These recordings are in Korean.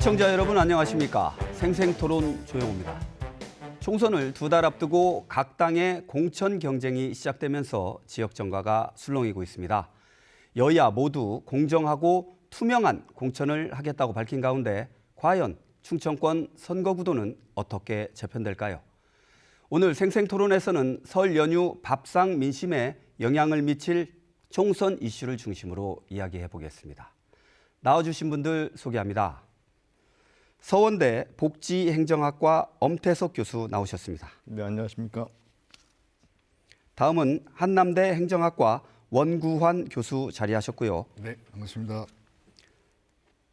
시청자 여러분 안녕하십니까? 생생토론 조영호입니다. 총선을 2달 앞두고 각 당의 공천 경쟁이 시작되면서 지역 정가가 술렁이고 있습니다. 여야 모두 공정하고 투명한 공천을 하겠다고 밝힌 가운데 과연 충청권 선거구도는 어떻게 재편될까요? 오늘 생생토론에서는 설 연휴 밥상 민심에 영향을 미칠 총선 이슈를 중심으로 이야기해 보겠습니다. 나와주신 분들 소개합니다. 서원대 복지행정학과 엄태석 교수 나오셨습니다. 네, 안녕하십니까. 다음은 한남대 행정학과 원구환 교수 자리하셨고요. 네, 반갑습니다.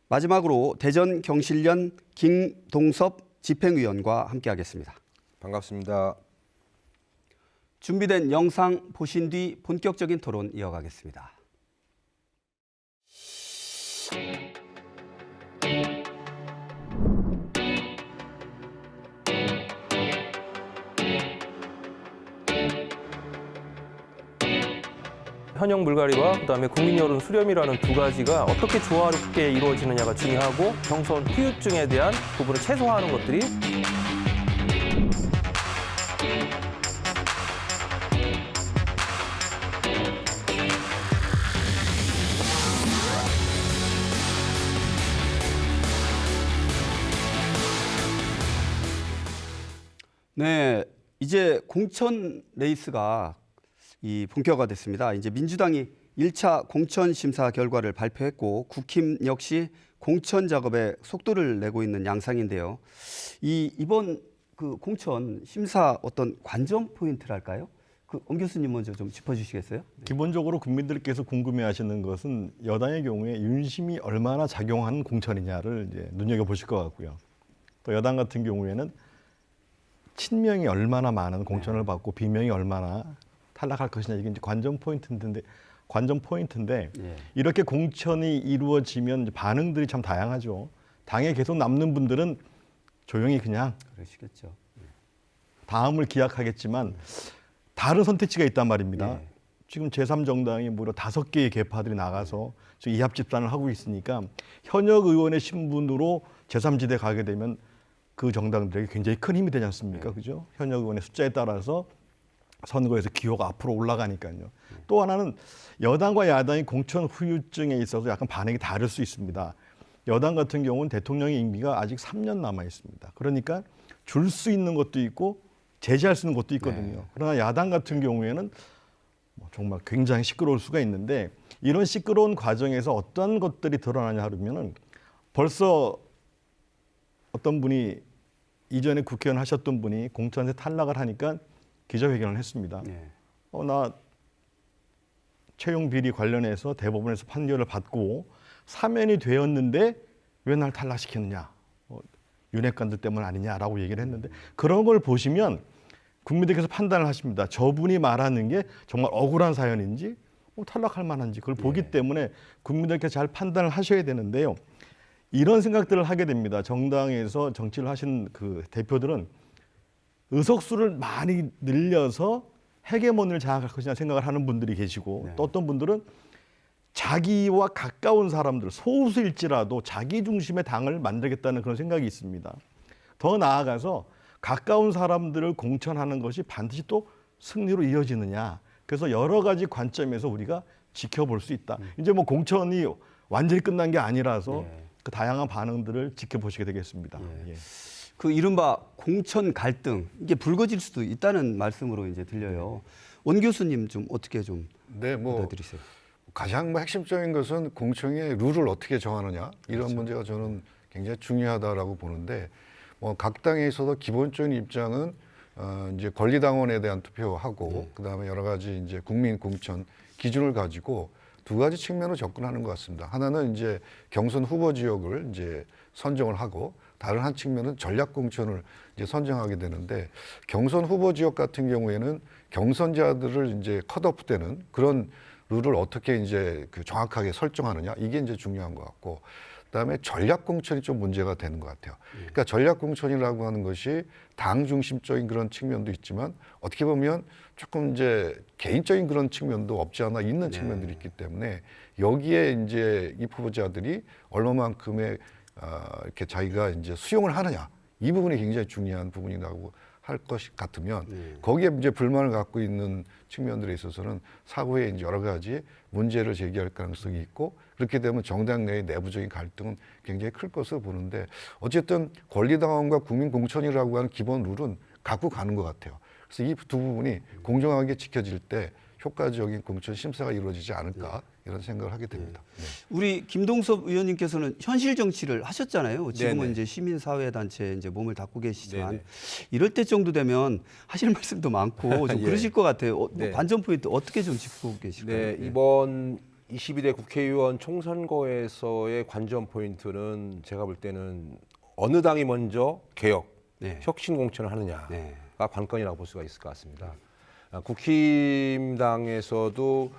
마지막으로 대전 경실련 김동섭 집행위원과 함께하겠습니다. 반갑습니다. 준비된 영상 보신 뒤 본격적인 토론 이어가겠습니다. 현역 물갈이와 그다음에 국민 여론 수렴이라는 두 가지가 어떻게 조화롭게 이루어지느냐가 중요하고 경선 후유증에 대한 부분을 최소화하는 것들이 네, 이제 공천 레이스가 본격화됐습니다. 이제 민주당이 1차 공천 심사 결과를 발표했고 국힘 역시 공천 작업에 속도를 내고 있는 양상인데요. 이번 그 공천 심사 어떤 관전 포인트랄까요? 엄 교수님 먼저 좀 짚어주시겠어요? 기본적으로 국민들께서 궁금해하시는 것은 여당의 경우에 윤심이 얼마나 작용한 공천이냐를 이제 눈여겨보실 것 같고요. 또 여당 같은 경우에는 친명이 얼마나 많은 공천을 받고 비명이 얼마나 탈락할 것이냐 이게 이제 관전 포인트인데 예. 이렇게 공천이 이루어지면 반응들이 참 다양하죠. 당에 계속 남는 분들은 조용히 그냥 그러시겠죠. 다음을 기약하겠지만 다른 선택지가 있단 말입니다. 예. 지금 제3정당이 무려 5개의 계파들이 나가서 지금 이합 집산을 하고 있으니까 현역 의원의 신분으로 제3지대 가게 되면 그 정당들에게 굉장히 큰 힘이 되지 않습니까? 그죠? 현역 의원의 숫자에 따라서 선거에서 기호가 앞으로 올라가니까요. 또 하나는 여당과 야당이 공천 후유증에 있어서 약간 반응이 다를 수 있습니다. 여당 같은 경우는 대통령의 임기가 아직 3년 남아 있습니다. 그러니까 줄 수 있는 것도 있고 제지할 수 있는 것도 있거든요. 네. 그러나 야당 같은 경우에는 정말 굉장히 시끄러울 수가 있는데 이런 시끄러운 과정에서 어떤 것들이 드러나냐 하면은 벌써 어떤 분이 이전에 국회의원 하셨던 분이 공천에서 탈락을 하니까 기자회견을 했습니다. 네. 나 채용 비리 관련해서 대법원에서 판결을 받고 사면이 되었는데 왜 날 탈락시켰느냐. 윤핵관들 때문 아니냐라고 얘기를 했는데 그런 걸 보시면 국민들께서 판단을 하십니다. 저분이 말하는 게 정말 억울한 사연인지 탈락할 만한지 그걸 보기 때문에 국민들께서 잘 판단을 하셔야 되는데요. 이런 생각들을 하게 됩니다. 정당에서 정치를 하신 그 대표들은 의석수를 많이 늘려서 헤게모니를 장악할 것이냐 생각을 하는 분들이 계시고 또 어떤 분들은 자기와 가까운 사람들, 소수일지라도 자기 중심의 당을 만들겠다는 그런 생각이 있습니다. 더 나아가서 가까운 사람들을 공천하는 것이 반드시 또 승리로 이어지느냐. 그래서 여러 가지 관점에서 우리가 지켜볼 수 있다. 이제 공천이 완전히 끝난 게 아니라서 그 다양한 반응들을 지켜보시게 되겠습니다. 예. 그 이른바 공천 갈등 이게 불거질 수도 있다는 말씀으로 이제 들려요. 원 교수님 좀 어떻게 좀 네, 받아들이세요? 가장 핵심적인 것은 공천의 룰을 어떻게 정하느냐 이런 문제가 저는 굉장히 중요하다라고 보는데 각 당에 있어서 기본적인 입장은 이제 권리당원에 대한 투표하고 그다음에 여러 가지 이제 국민 공천 기준을 가지고 두 가지 측면으로 접근하는 것 같습니다. 하나는 이제 경선 후보 지역을 이제 선정을 하고 다른 한 측면은 전략 공천을 이제 선정하게 되는데 경선 후보 지역 같은 경우에는 경선자들을 이제 컷오프되는 그런 룰을 어떻게 이제 정확하게 설정하느냐 이게 이제 중요한 것 같고 그다음에 전략 공천이 좀 문제가 되는 것 같아요. 그러니까 전략 공천이라고 하는 것이 당 중심적인 그런 측면도 있지만 어떻게 보면 조금 이제 개인적인 그런 측면도 없지 않아 있는 측면들이 있기 때문에 여기에 이제 이 후보자들이 얼마만큼의 이렇게 자기가 이제 수용을 하느냐 이 부분이 굉장히 중요한 부분이라고 할 것 같으면 거기에 이제 불만을 갖고 있는 측면들에 있어서는 사후에 이제 여러 가지 문제를 제기할 가능성이 있고 그렇게 되면 정당 내의 내부적인 갈등은 굉장히 클 것으로 보는데 어쨌든 권리당원과 국민공천이라고 하는 기본 룰은 갖고 가는 것 같아요. 그래서 이 두 부분이 공정하게 지켜질 때 효과적인 공천 심사가 이루어지지 않을까 이런 생각을 하게 됩니다. 네. 우리 김동섭 의원님께서는 현실 정치를 하셨잖아요. 지금은 네네. 이제 시민사회단체에 이제 몸을 닫고 계시지만 네네. 이럴 때 정도 되면 하실 말씀도 많고 좀 예. 그러실 것 같아요. 뭐 네. 관전 포인트 어떻게 좀 짚고 계실까요? 네, 이번 22대 국회의원 총선거에서의 관전 포인트는 제가 볼 때는 어느 당이 먼저 개혁, 네. 혁신 공천을 하느냐가 네. 관건이라고 볼 수가 있을 것 같습니다. 국힘당에서도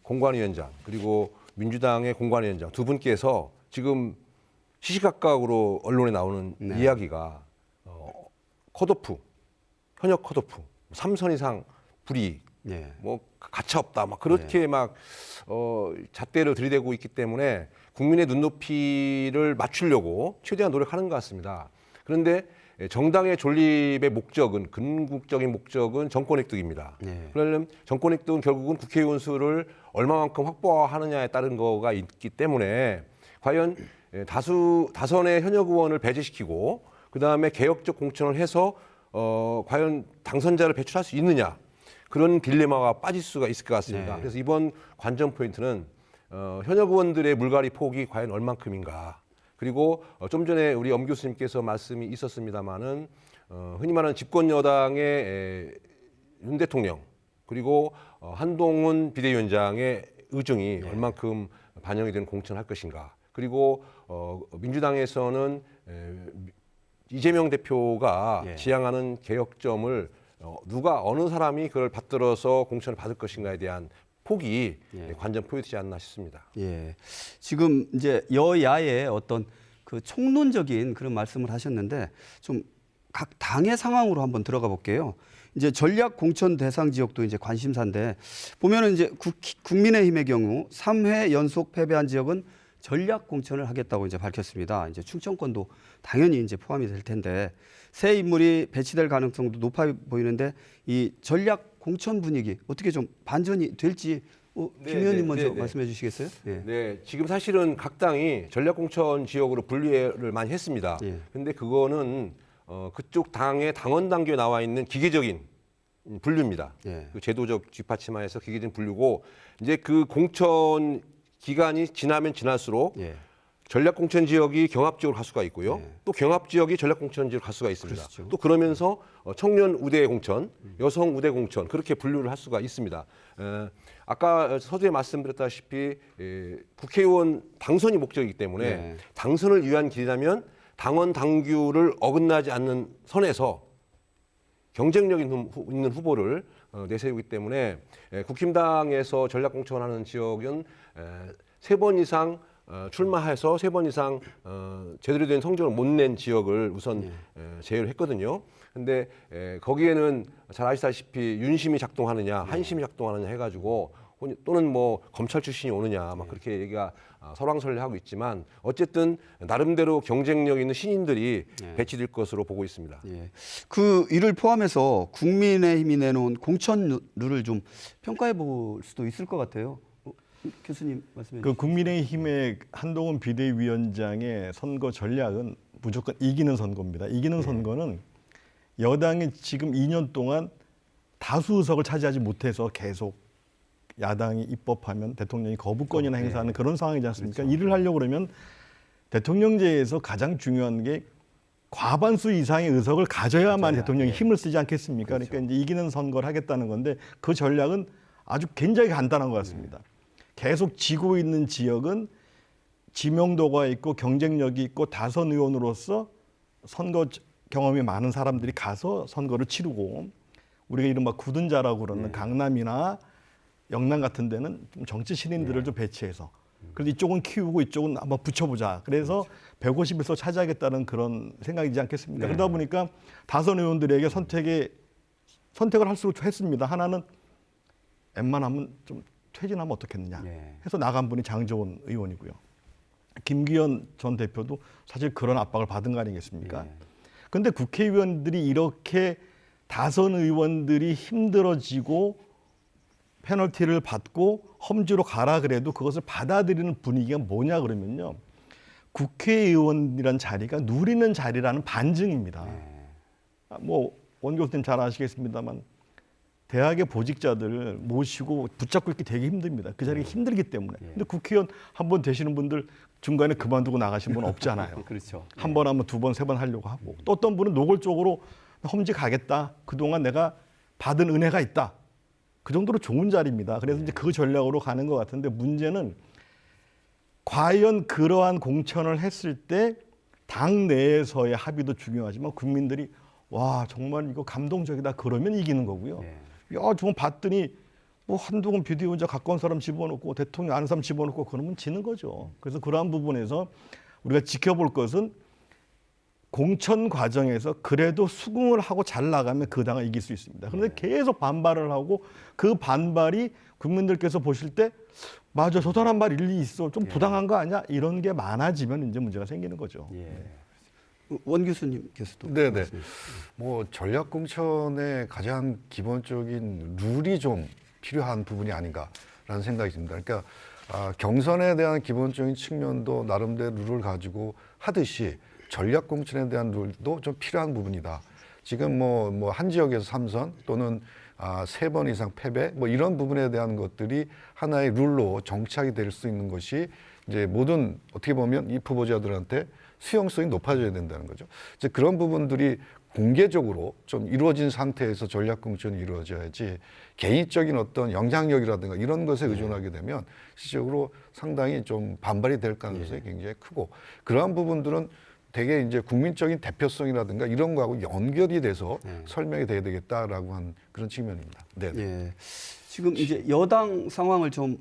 공관위원장 그리고 민주당의 공관위원장 두 분께서 지금 시시각각으로 언론에 나오는 네. 이야기가 컷오프, 현역 컷오프, 3선 이상 불이익, 네. 뭐 가차 없다 막 그렇게 막 잣대를 들이대고 있기 때문에 국민의 눈높이를 맞추려고 최대한 노력하는 것 같습니다. 그런데 정당의 존립의 목적은 궁극적인 목적은 정권 획득입니다. 네. 그러려면 정권 획득은 결국은 국회의원 수를 얼마만큼 확보하느냐에 따른 거가 있기 때문에 과연 다선의 현역 의원을 배제시키고 그 다음에 개혁적 공천을 해서 과연 당선자를 배출할 수 있느냐 그런 딜레마가 빠질 수가 있을 것 같습니다. 네. 그래서 이번 관전 포인트는 현역 의원들의 물갈이 폭이 과연 얼만큼인가. 그리고 좀 전에 우리 엄 교수님께서 말씀이 있었습니다마는 흔히 말하는 집권 여당의 윤 대통령 그리고 한동훈 비대위원장의 의중이 얼만큼 반영이 되는 공천을 할 것인가. 그리고 민주당에서는 이재명 대표가 예. 지향하는 개혁점을 누가 어느 사람이 그걸 받들어서 공천을 받을 것인가에 대한 폭이 관전 포인트지 않나 싶습니다. 예. 지금 이제 여야의 어떤 그 총론적인 그런 말씀을 하셨는데 좀 각 당의 상황으로 한번 들어가 볼게요. 이제 전략 공천 대상 지역도 이제 관심사인데 보면은 이제 국민의힘의 경우 3회 연속 패배한 지역은 전략 공천을 하겠다고 이제 밝혔습니다. 이제 충청권도 당연히 이제 포함이 될 텐데 새 인물이 배치될 가능성도 높아 보이는데 이 전략 공천 분위기 어떻게 좀 반전이 될지 김 의원님 먼저 말씀해 주시겠어요? 네. 네, 지금 사실은 각 당이 전략공천 지역으로 분리를 많이 했습니다. 예. 근데 그거는 그쪽 당의 당원 당규에 나와 있는 기계적인 분류입니다. 예. 그 제도적 뒷받침하에서 기계적인 분류고 이제 그 공천 기간이 지나면 지날수록 예. 전략공천 지역이 경합지역으로 갈 수가 있고요. 네. 또 경합지역이 전략공천 지역으로 갈 수가 있습니다. 그렇죠. 또 그러면서 청년 우대 공천, 여성 우대 공천 그렇게 분류를 할 수가 있습니다. 아까 서두에 말씀드렸다시피 국회의원 당선이 목적이기 때문에 네. 당선을 위한 길이라면 당원 당규를 어긋나지 않는 선에서 경쟁력 있는 후보를 내세우기 때문에 국힘당에서 전략공천하는 지역은 3번 이상 출마해서 3번 이상 제대로 된 성적을 못 낸 지역을 우선 제외를 했거든요. 근데 거기에는 잘 아시다시피 윤심이 작동하느냐, 한심이 작동하느냐 해가지고 또는 뭐 검찰 출신이 오느냐 막 그렇게 얘기가 설왕설래하고 있지만 어쨌든 나름대로 경쟁력 있는 신인들이 배치될 것으로 보고 있습니다. 예. 그 이를 포함해서 국민의힘이 내놓은 공천 룰을 좀 평가해 볼 수도 있을 것 같아요. 교수님 말씀해 그 주시죠. 국민의힘의 한동훈 비대위원장의 선거 전략은 무조건 이기는 선거입니다. 이기는 선거는 여당이 지금 2년 동안 다수 의석을 차지하지 못해서 계속 야당이 입법하면 대통령이 거부권이나 행사하는 그런 상황이지 않습니까? 일을 하려고 그러면 대통령제에서 가장 중요한 게 과반수 이상의 의석을 가져야만 대통령이 힘을 쓰지 않겠습니까? 그러니까 이제 이기는 선거를 하겠다는 건데 그 전략은 아주 굉장히 간단한 것 같습니다. 계속 지고 있는 지역은 지명도가 있고 경쟁력이 있고 다선 의원으로서 선거 경험이 많은 사람들이 가서 선거를 치르고 우리가 이른바 굳은 자라고 그러는 강남이나 영남 같은 데는 좀 정치 신인들을 좀 배치해서 그래서 이쪽은 키우고 이쪽은 한번 붙여보자. 그래서 150에서 차지하겠다는 그런 생각이지 않겠습니까? 그러다 보니까 다선 의원들에게 선택을 할 수 했습니다. 하나는 웬만하면 좀 퇴진하면 어떻겠느냐 해서 나간 분이 장제원 의원이고요. 김기현 전 대표도 사실 그런 압박을 받은 거 아니겠습니까? 그런데 국회의원들이 이렇게 다선 의원들이 힘들어지고 페널티를 받고 험지로 가라 그래도 그것을 받아들이는 분위기가 뭐냐 그러면요. 국회의원이란 자리가 누리는 자리라는 반증입니다. 뭐 원 교수님 잘 아시겠습니다만 대학의 보직자들 모시고 붙잡고 있기 되게 힘듭니다. 그 자리가 힘들기 때문에. 근데 국회의원 한 번 되시는 분들 중간에 그만두고 나가신 분 없잖아요. 그렇죠. 한 번 하면 두 번, 세 번 하려고 하고 또 어떤 분은 노골적으로 험지 가겠다. 그동안 내가 받은 은혜가 있다. 그 정도로 좋은 자리입니다. 그래서 이제 그 전략으로 가는 것 같은데 문제는 과연 그러한 공천을 했을 때 당 내에서의 합의도 중요하지만 국민들이 와 정말 이거 감동적이다 그러면 이기는 거고요. 야 저건 봤더니 뭐 한동훈 비대위원장 가까운 사람 집어넣고 대통령 아는 사람 집어넣고 그러면 지는 거죠. 그래서 그러한 부분에서 우리가 지켜볼 것은 공천 과정에서 그래도 수긍을 하고 잘 나가면 그 당을 이길 수 있습니다. 그런데 계속 반발을 하고 그 반발이 국민들께서 보실 때 맞아 저 사람 말 일리 있어 좀 부당한 거 아니야 이런 게 많아지면 이제 문제가 생기는 거죠. 원 교수님께서도. 네네. 뭐 전략 공천의 가장 기본적인 룰이 좀 필요한 부분이 아닌가라는 생각이 듭니다. 그러니까 경선에 대한 기본적인 측면도 나름대로 룰을 가지고 하듯이 전략 공천에 대한 룰도 좀 필요한 부분이다. 지금 뭐 한 지역에서 3선 또는 3번 이상 패배 뭐 이런 부분에 대한 것들이 하나의 룰로 정착이 될 수 있는 것이 이제 모든 어떻게 보면 이 후보자들한테 수용성이 높아져야 된다는 거죠. 이제 그런 부분들이 공개적으로 좀 이루어진 상태에서 전략 공천이 이루어져야지 개인적인 어떤 영향력이라든가 이런 것에 의존하게 되면 실질적으로 상당히 좀 반발이 될 가능성이 굉장히 크고 그러한 부분들은 되게 이제 국민적인 대표성이라든가 이런 거하고 연결이 돼서 설명이 돼야 되겠다라고 한 그런 측면입니다. 네. 지금 이제 여당 상황을 좀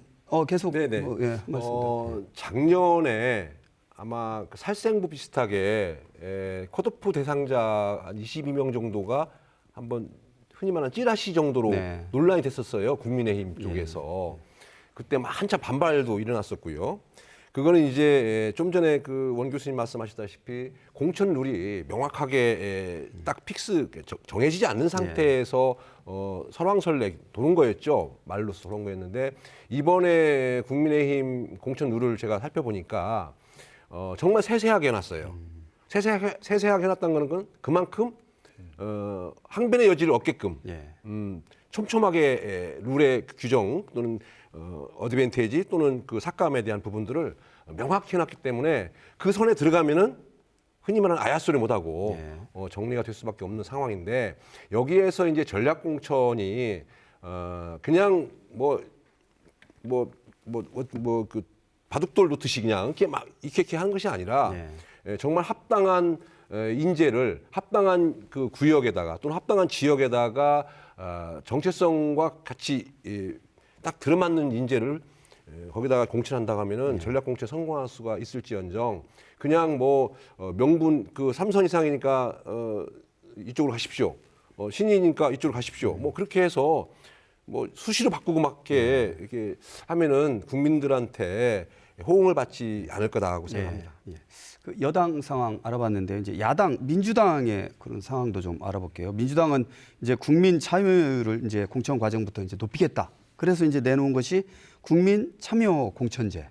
계속 네네. 말씀드릴게요. 작년에 아마 그 살생부 비슷하게 컷오프 대상자 한 22명 정도가 한번 흔히 말하는 찌라시 정도로 논란이 됐었어요. 국민의힘 쪽에서. 그때 막 한참 반발도 일어났었고요. 그거는 이제 좀 전에 그 원 교수님 말씀하셨다시피 공천 룰이 명확하게 딱 픽스 정해지지 않는 상태에서 설왕설래 도는 거였죠. 말로서 도는 거였는데 이번에 국민의힘 공천 룰을 제가 살펴보니까 정말 세세하게 해놨어요. 세세하게 해놨다는 건 그만큼 항변의 여지를 얻게끔 촘촘하게 룰의 규정 또는 어드밴티지 또는 그 삭감에 대한 부분들을 명확히 해놨기 때문에 그 선에 들어가면은 흔히 말하는 아야소리 못하고 정리가 될 수밖에 없는 상황인데 여기에서 이제 전략 공천이 그냥 그 바둑돌 놓듯이 그냥 이렇게 막 이렇게 하는 것이 아니라 정말 합당한 인재를 합당한 그 구역에다가 또는 합당한 지역에다가 정체성과 같이 딱 들어맞는 인재를 거기다가 공천한다고 하면은 전략 공천 성공할 수가 있을지언정 그냥 명분 그 3선 이상이니까 이쪽으로 가십시오. 신인이니까 이쪽으로 가십시오. 뭐 그렇게 해서 수시로 바꾸고 막 이렇게 하면은 국민들한테 호응을 받지 않을 거다고 생각합니다. 그 여당 상황 알아봤는데 이제 야당 민주당의 그런 상황도 좀 알아볼게요. 민주당은 이제 국민 참여율을 이제 공천 과정부터 이제 높이겠다. 그래서 이제 내놓은 것이 국민 참여 공천제.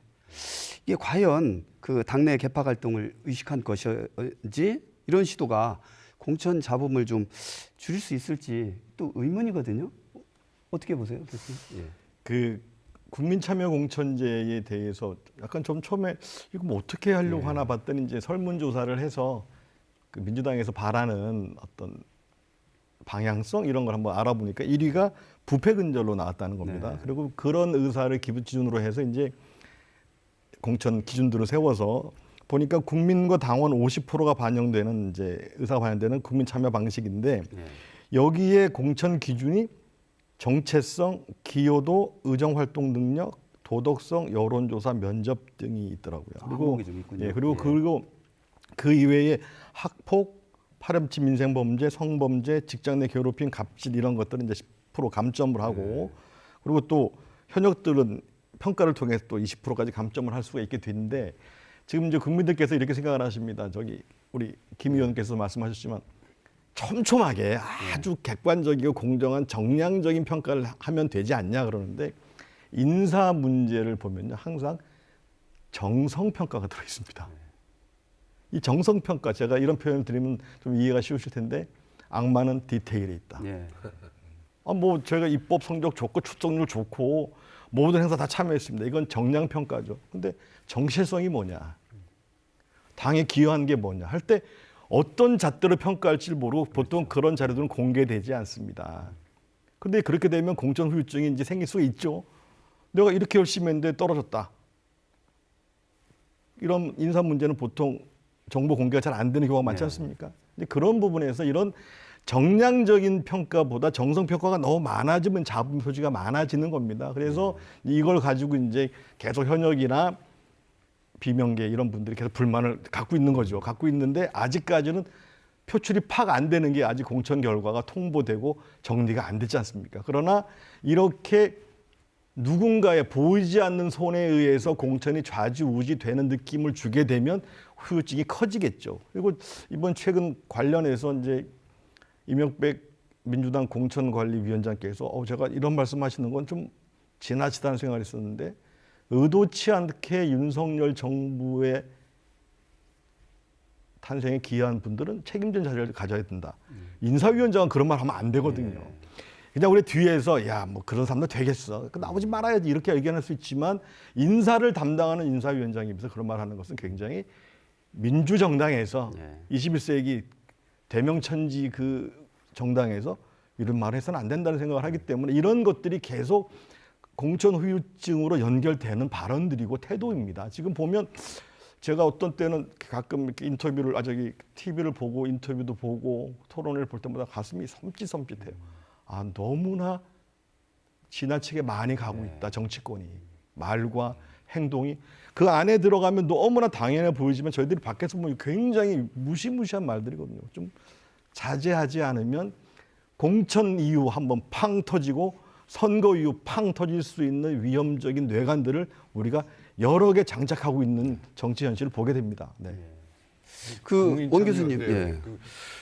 이게 과연 그 당내 개파 갈등을 의식한 것인지 이런 시도가 공천 잡음을 좀 줄일 수 있을지 또 의문이거든요. 어떻게 보세요, 교수님? 그 국민 참여 공천제에 대해서 약간 좀 처음에 이거 뭐 어떻게 하려고 하나 봤더니 이제 설문조사를 해서 그 민주당에서 바라는 어떤 방향성 이런 걸 한번 알아보니까 1위가 부패 근절로 나왔다는 겁니다. 그리고 그런 의사를 기준으로 해서 이제 공천 기준들을 세워서 보니까 국민과 당원 50%가 반영되는 이제 의사가 반영되는 국민 참여 방식인데 여기에 공천 기준이 정체성, 기여도, 의정활동 능력, 도덕성, 여론조사, 면접 등이 있더라고요. 그리고 그 이외에 학폭, 파렴치 민생범죄, 성범죄, 직장 내 괴롭힘, 갑질 이런 것들은 이제 10% 감점을 하고 그리고 또 현역들은 평가를 통해서 또 20%까지 감점을 할 수가 있게 되는데 지금 이제 국민들께서 이렇게 생각을 하십니다. 저기 우리 김 의원께서 말씀하셨지만 촘촘하게 아주 객관적이고 공정한 정량적인 평가를 하면 되지 않냐 그러는데 인사 문제를 보면요 항상 정성평가가 들어있습니다. 이 정성평가 제가 이런 표현을 드리면 좀 이해가 쉬우실 텐데 악마는 디테일에 있다. 예. 뭐 제가 입법 성적 좋고 출석률 좋고 모든 행사 다 참여했습니다. 이건 정량평가죠. 근데 정체성이 뭐냐? 당에 기여한 게 뭐냐? 할 때 어떤 잣대로 평가할지 모르고 보통 그런 자료들은 공개되지 않습니다. 근데 그렇게 되면 공천 후유증이 이제 생길 수가 있죠. 내가 이렇게 열심히 했는데 떨어졌다. 이런 인사 문제는 보통 정보 공개가 잘 안 되는 경우가 많지 않습니까? 근데 그런 부분에서 이런 정량적인 평가보다 정성 평가가 너무 많아지면 잡음 소지가 많아지는 겁니다. 그래서 이걸 가지고 이제 계속 현역이나 비명계 이런 분들이 계속 불만을 갖고 있는 거죠. 갖고 있는데 아직까지는 표출이 파악 안 되는 게 아직 공천 결과가 통보되고 정리가 안 됐지 않습니까? 그러나 이렇게 누군가의 보이지 않는 손에 의해서 공천이 좌지우지되는 느낌을 주게 되면 후유증이 커지겠죠. 그리고 이번 최근 관련해서 이제 이명백 민주당 공천관리위원장께서 제가 이런 말씀하시는 건 좀 지나치다는 생각을 했었는데 의도치 않게 윤석열 정부의 탄생에 기여한 분들은 책임진 자리를 가져야 된다. 인사위원장은 그런 말 하면 안 되거든요. 그냥 우리 뒤에서 야 뭐 그런 사람도 되겠어. 나오지 말아야지 이렇게 의견할 수 있지만 인사를 담당하는 인사위원장이면서 그런 말 하는 것은 굉장히 민주정당에서 21세기 대명천지 그 정당에서 이런 말을 해서는 안 된다는 생각을 하기 때문에 이런 것들이 계속 공천 후유증으로 연결되는 발언들이고 태도입니다. 지금 보면 제가 어떤 때는 가끔 이렇게 인터뷰를 TV를 보고 인터뷰도 보고 토론을 볼 때마다 가슴이 섬찟섬찟해요. 너무나 지나치게 많이 가고 있다. 정치권이 말과 행동이 그 안에 들어가면 너무나 당연해 보이지만 저희들이 밖에서 보면 굉장히 무시무시한 말들이거든요. 좀 자제하지 않으면 공천 이후 한번 팡 터지고 선거 이후 팡 터질 수 있는 위험적인 뇌관들을 우리가 여러 개 장착하고 있는 정치 현실을 보게 됩니다. 네. 원 교수님,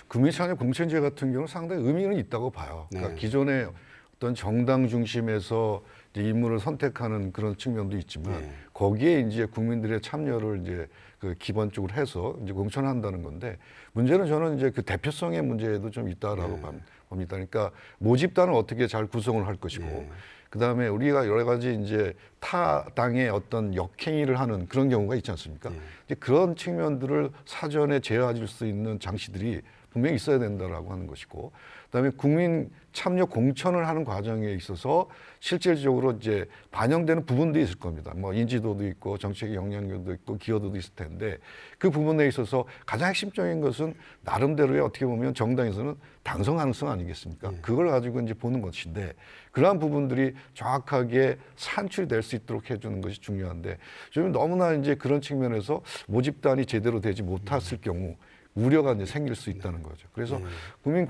국민참여 공천제 같은 경우는 상당히 의미는 있다고 봐요. 그러니까 기존에 어떤 정당 중심에서 이제 인물을 선택하는 그런 측면도 있지만 거기에 이제 국민들의 참여를 이제 그 기본적으로 해서 이제 공천한다는 건데 문제는 저는 이제 그 대표성의 문제도 좀 있다라고 봅니다. 그러니까 모집단을 어떻게 잘 구성을 할 것이고 그다음에 우리가 여러 가지 이제 타 당의 어떤 역행위를 하는 그런 경우가 있지 않습니까? 이제 그런 측면들을 사전에 제어할 수 있는 장치들이 분명히 있어야 된다라고 하는 것이고, 그다음에 국민 참여 공천을 하는 과정에 있어서 실질적으로 이제 반영되는 부분도 있을 겁니다. 뭐 인지도도 있고 정책의 영향력도 있고 기여도도 있을 텐데 그 부분에 있어서 가장 핵심적인 것은 나름대로의 어떻게 보면 정당에서는 당선 가능성 아니겠습니까? 그걸 가지고 이제 보는 것인데 그러한 부분들이 정확하게 산출될 수 있도록 해주는 것이 중요한데 좀 너무나 이제 그런 측면에서 모집단이 제대로 되지 못했을 경우 우려가 이제 생길 수 있다는 거죠. 그래서 국민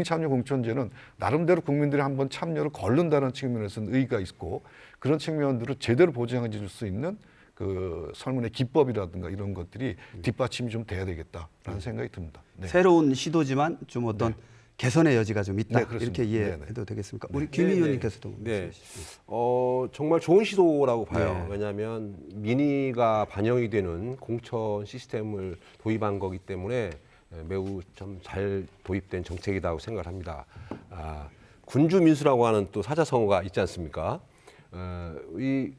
참여 공천제는 나름대로 국민들이 한번 참여를 거른다는 측면에서는 의의가 있고 그런 측면들을 제대로 보장해 줄 수 있는 그 설문의 기법이라든가 이런 것들이 뒷받침이 좀 돼야 되겠다라는 생각이 듭니다. 네. 새로운 시도지만 좀 어떤 개선의 여지가 좀 있다. 네, 그렇습니다. 이렇게 이해해도 되겠습니까? 우리 김 의원님께서도. 정말 좋은 시도라고 봐요. 네. 왜냐하면 민의가 반영이 되는 공천 시스템을 도입한 거기 때문에 매우 좀 잘 도입된 정책이라고 생각을 합니다. 군주 민수라고 하는 또 사자성어가 있지 않습니까? 이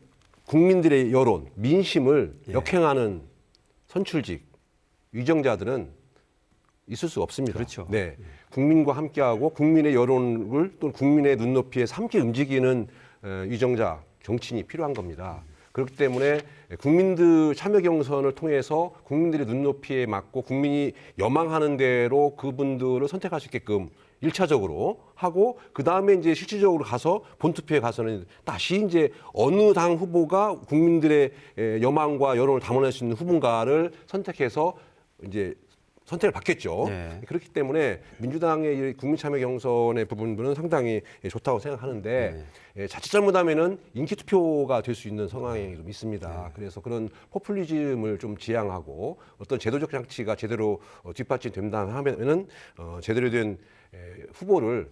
국민들의 여론, 민심을 역행하는 선출직, 위정자들은 있을 수 없습니다. 그렇죠. 네, 국민과 함께하고 국민의 여론을 또 국민의 눈높이에 함께 움직이는 위정자, 정치인이 필요한 겁니다. 그렇기 때문에 국민들 참여 경선을 통해서 국민들의 눈높이에 맞고 국민이 여망하는 대로 그분들을 선택할 수 있게끔 1차적으로 하고 그다음에 이제 실질적으로 가서 본투표에 가서는 다시 이제 어느 당 후보가 국민들의 여망과 여론을 담아낼 수 있는 후보인가를 선택해서 이제 선택을 받겠죠. 네. 그렇기 때문에 민주당의 이 국민참여 경선의 부분은 상당히 좋다고 생각하는데 자칫 잘못하면은 인기 투표가 될 수 있는 상황이 좀 있습니다. 그래서 그런 포퓰리즘을 좀 지양하고 어떤 제도적 장치가 제대로 뒷받침된다 하면은 제대로 된 후보를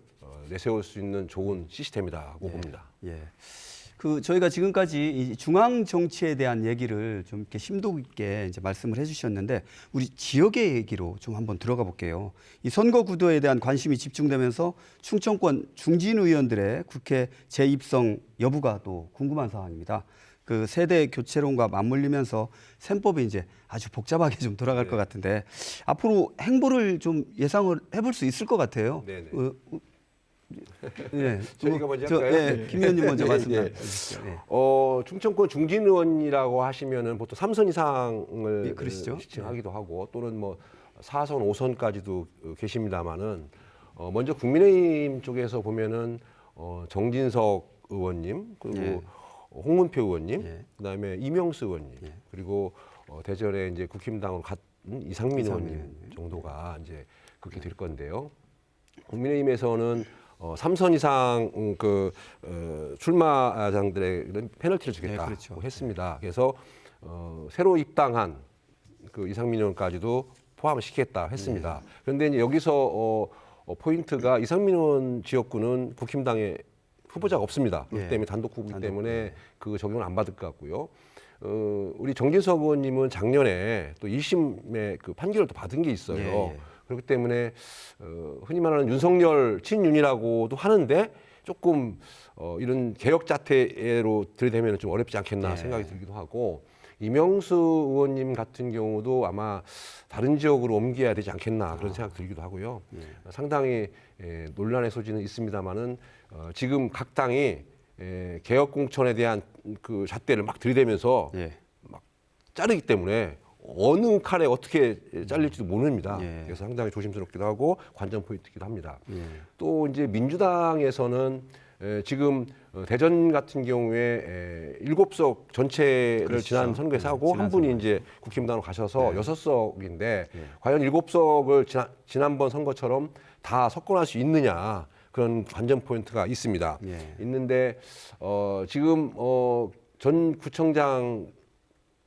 내세울 수 있는 좋은 시스템이라고 봅니다. 예. 저희가 지금까지 이 중앙 정치에 대한 얘기를 좀 이렇게 심도 있게 이제 말씀을 해주셨는데 우리 지역의 얘기로 좀 한번 들어가 볼게요. 이 선거 구도에 대한 관심이 집중되면서 충청권 중진 의원들의 국회 재입성 여부가 또 궁금한 상황입니다. 그 세대 교체론과 맞물리면서 셈법이 이제 아주 복잡하게 좀 돌아갈 것 같은데 앞으로 행보를 좀 예상을 해볼 수 있을 것 같아요. 네네. 예, 저희가 먼저 할까요? 예, 김 의원님 먼저 말씀 예. 해주시죠. 예. 충청권 중진 의원이라고 하시면은 보통 3선 이상을 예, 그러시죠. 지칭하기도 하고 또는 뭐 4선, 5선까지도 계십니다만은 먼저 국민의힘 쪽에서 보면은 정진석 의원님 그리고 예. 홍문표 의원님, 예. 그다음에 이명수 의원님, 예. 그리고 대전에 이제 국힘당으로 갔 이상민 의원님 의원님. 정도가 이제 그렇게 될 건데요. 국민의힘에서는 3선 이상 출마자들의 페널티를 주겠다고 네, 그렇죠. 했습니다. 그래서 새로 입당한 그 이상민 의원까지도 포함시키겠다 했습니다. 그런데 이제 여기서 포인트가 이상민 의원 지역구는 국힘당에 후보자가 없습니다. 그렇기 예. 때문에 단독 후보이기 단독, 때문에 예. 그 적용을 안 받을 것 같고요. 우리 정진석 의원님은 작년에 또 1심의 그 판결을 또 받은 게 있어요. 예, 예. 그렇기 때문에 흔히 말하는 윤석열 친윤이라고도 하는데 조금 이런 개혁 자태로 들이대면 좀 어렵지 않겠나 예. 생각이 들기도 하고 이명수 의원님 같은 경우도 아마 다른 지역으로 옮겨야 되지 않겠나 그런 생각 들기도 하고요. 상당히 논란의 소지는 있습니다만은 지금 각 당이 개혁 공천에 대한 그 잣대를 막 들이대면서 예. 막 자르기 때문에 어느 칼에 어떻게 잘릴지도 모릅니다. 예. 그래서 상당히 조심스럽기도 하고 관전 포인트이기도 합니다. 예. 또 이제 민주당에서는 지금 대전 같은 경우에 7석 전체를 그렇죠. 지난 선거에서 하고 지난 한 분이 선거에. 이제 국힘당으로 가셔서 네. 6석인데 과연 7석을 지난번 선거처럼 다 석권할 수 있느냐 그런 관전 포인트가 있습니다. 예. 있는데 지금 전 구청장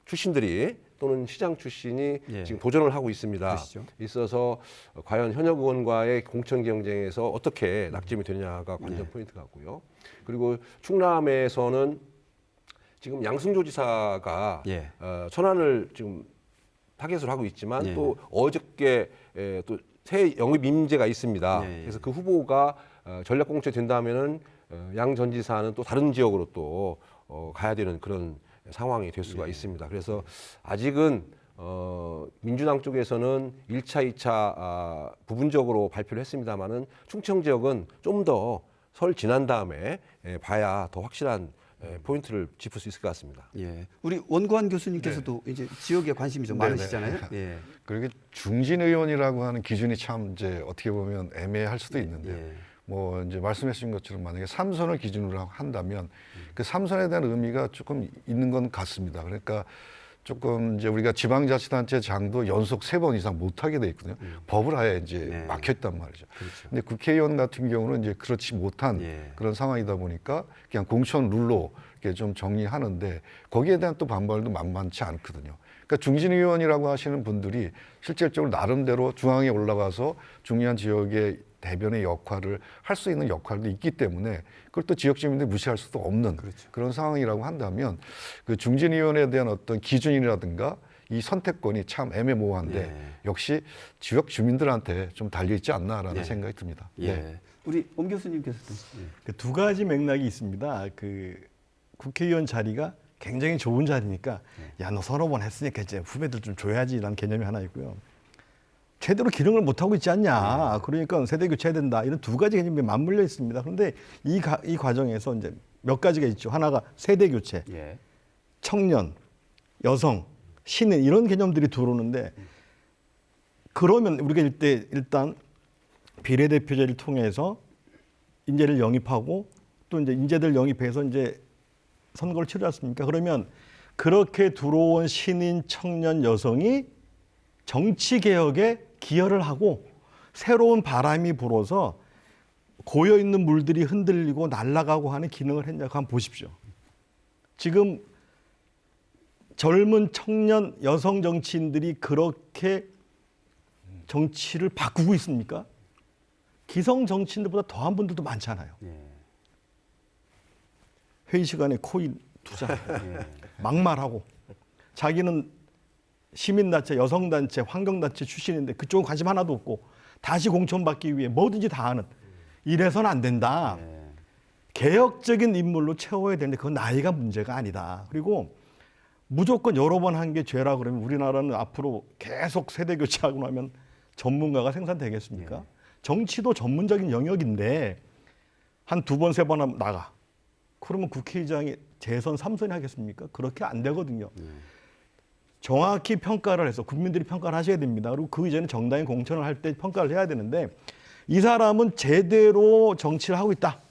출신들이 또는 시장 출신이 예. 지금 도전을 하고 있습니다. 그러시죠. 있어서 과연 현역 의원과의 공천 경쟁에서 어떻게 낙점이 되느냐가 관전 포인트 같고요. 그리고 충남에서는 지금 양승조 지사가 예. 천안을 지금 타겟으로 하고 있지만 예. 또 어저께 또 새 영입 임제가 있습니다. 예, 예. 그래서 그 후보가 전략 공천이 된다면은 양 전 지사는 또 다른 지역으로 또 가야 되는 그런 상황이 될 수가 있습니다. 그래서 아직은 민주당 쪽에서는 1차, 2차 부분적으로 발표를 했습니다마는 충청 지역은 좀 더 설 지난 다음에 봐야 더 확실한 포인트를 짚을 수 있을 것 같습니다. 예. 우리 원구한 교수님께서도 이제 지역에 관심이 좀 네네. 많으시잖아요. 예. 그리고 중진 의원이라고 하는 기준이 참 이제 어떻게 보면 애매할 수도 있는데 예. 뭐 이제 말씀하신 것처럼 만약에 3선을 기준으로 한다면 그 3선에 대한 의미가 조금 있는 건 같습니다. 그러니까 조금 이제 우리가 지방자치단체 장도 연속 3번 이상 못하게 돼 있거든요. 법을 아예 이제 네. 막혔단 말이죠. 그렇죠. 근데 국회의원 같은 경우는 이제 그렇지 못한 예. 그런 상황이다 보니까 그냥 공천 룰로 이렇게 좀 정리하는데 거기에 대한 또 반발도 만만치 않거든요. 그러니까 중진 의원이라고 하시는 분들이 실질적으로 나름대로 중앙에 올라가서 중요한 지역의 대변의 역할을 할 수 있는 역할도 있기 때문에 그걸 또 지역 주민들이 무시할 수도 없는 그렇죠. 그런 상황이라고 한다면 그 중진 의원에 대한 어떤 기준이라든가 이 선택권이 참 애매모호한데 네. 역시 지역 주민들한테 좀 달려 있지 않나라는 네. 생각이 듭니다. 예. 네. 우리 엄 교수님께서도 예. 그 두 가지 맥락이 있습니다. 그 국회의원 자리가 굉장히 좋은 자리니까 야, 너 서너 번 했으니까 이제 후배들 좀 줘야지라는 개념이 하나 있고요. 제대로 기능을 못 하고 있지 않냐. 그러니까 세대 교체해야 된다. 이런 두 가지 개념이 맞물려 있습니다. 그런데 이 과정에서 이제 몇 가지가 있죠. 하나가 세대 교체, 예. 청년, 여성, 신인 이런 개념들이 들어오는데 그러면 우리가 일단 비례대표제를 통해서 인재를 영입하고 또 이제 인재들 영입해서 이제 선거를 치르지 않습니까? 그러면 그렇게 들어온 신인, 청년, 여성이 정치 개혁의 기여를 하고 새로운 바람이 불어서 고여 있는 물들이 흔들리고 날아가고 하는 기능을 했냐고 한번 보십시오. 지금 젊은 청년 여성 정치인들이 그렇게 정치를 바꾸고 있습니까? 기성 정치인들보다 더한 분들도 많잖아요. 예. 회의 시간에 코인 투자, 막말하고 자기는 시민단체, 여성단체, 환경단체 출신인데 그쪽은 관심 하나도 없고 다시 공천받기 위해 뭐든지 다 하는 이래서는 안 된다. 개혁적인 인물로 채워야 되는데 그건 나이가 문제가 아니다. 그리고 무조건 여러 번 한 게 죄라 그러면 우리나라는 앞으로 계속 세대 교체하고 나면 전문가가 생산되겠습니까? 정치도 전문적인 영역인데 한 두 번, 세 번 하면 나가. 그러면 국회의장이 재선 3선이 하겠습니까? 그렇게 안 되거든요. 정확히 평가를 해서 국민들이 평가를 하셔야 됩니다. 그리고 그 이전에 정당이 공천을 할 때 평가를 해야 되는데 이 사람은 제대로 정치를 하고 있다.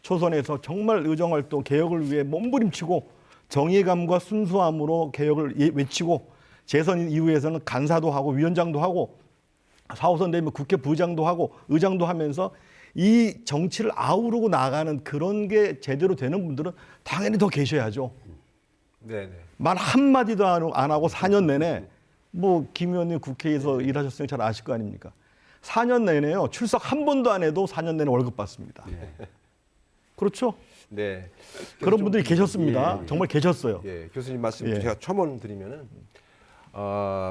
초선에서 정말 의정활동, 개혁을 위해 몸부림치고 정의감과 순수함으로 개혁을 외치고 재선 이후에서는 간사도 하고 위원장도 하고 4호선 되면 국회 부의장도 하고 의장도 하면서 이 정치를 아우르고 나가는 그런 게 제대로 되는 분들은 당연히 더 계셔야죠. 네, 네. 말 한마디도 안 하고 4년 내내 뭐 김 의원님 국회에서 일하셨으면 잘 아실 거 아닙니까? 4년 내내요. 출석 한 번도 안 해도 4년 내내 월급 받습니다. 그렇죠? 네. 그런 분들이 계셨습니다. 정말 계셨어요. 예, 교수님 말씀 예. 제가 첨언 드리면은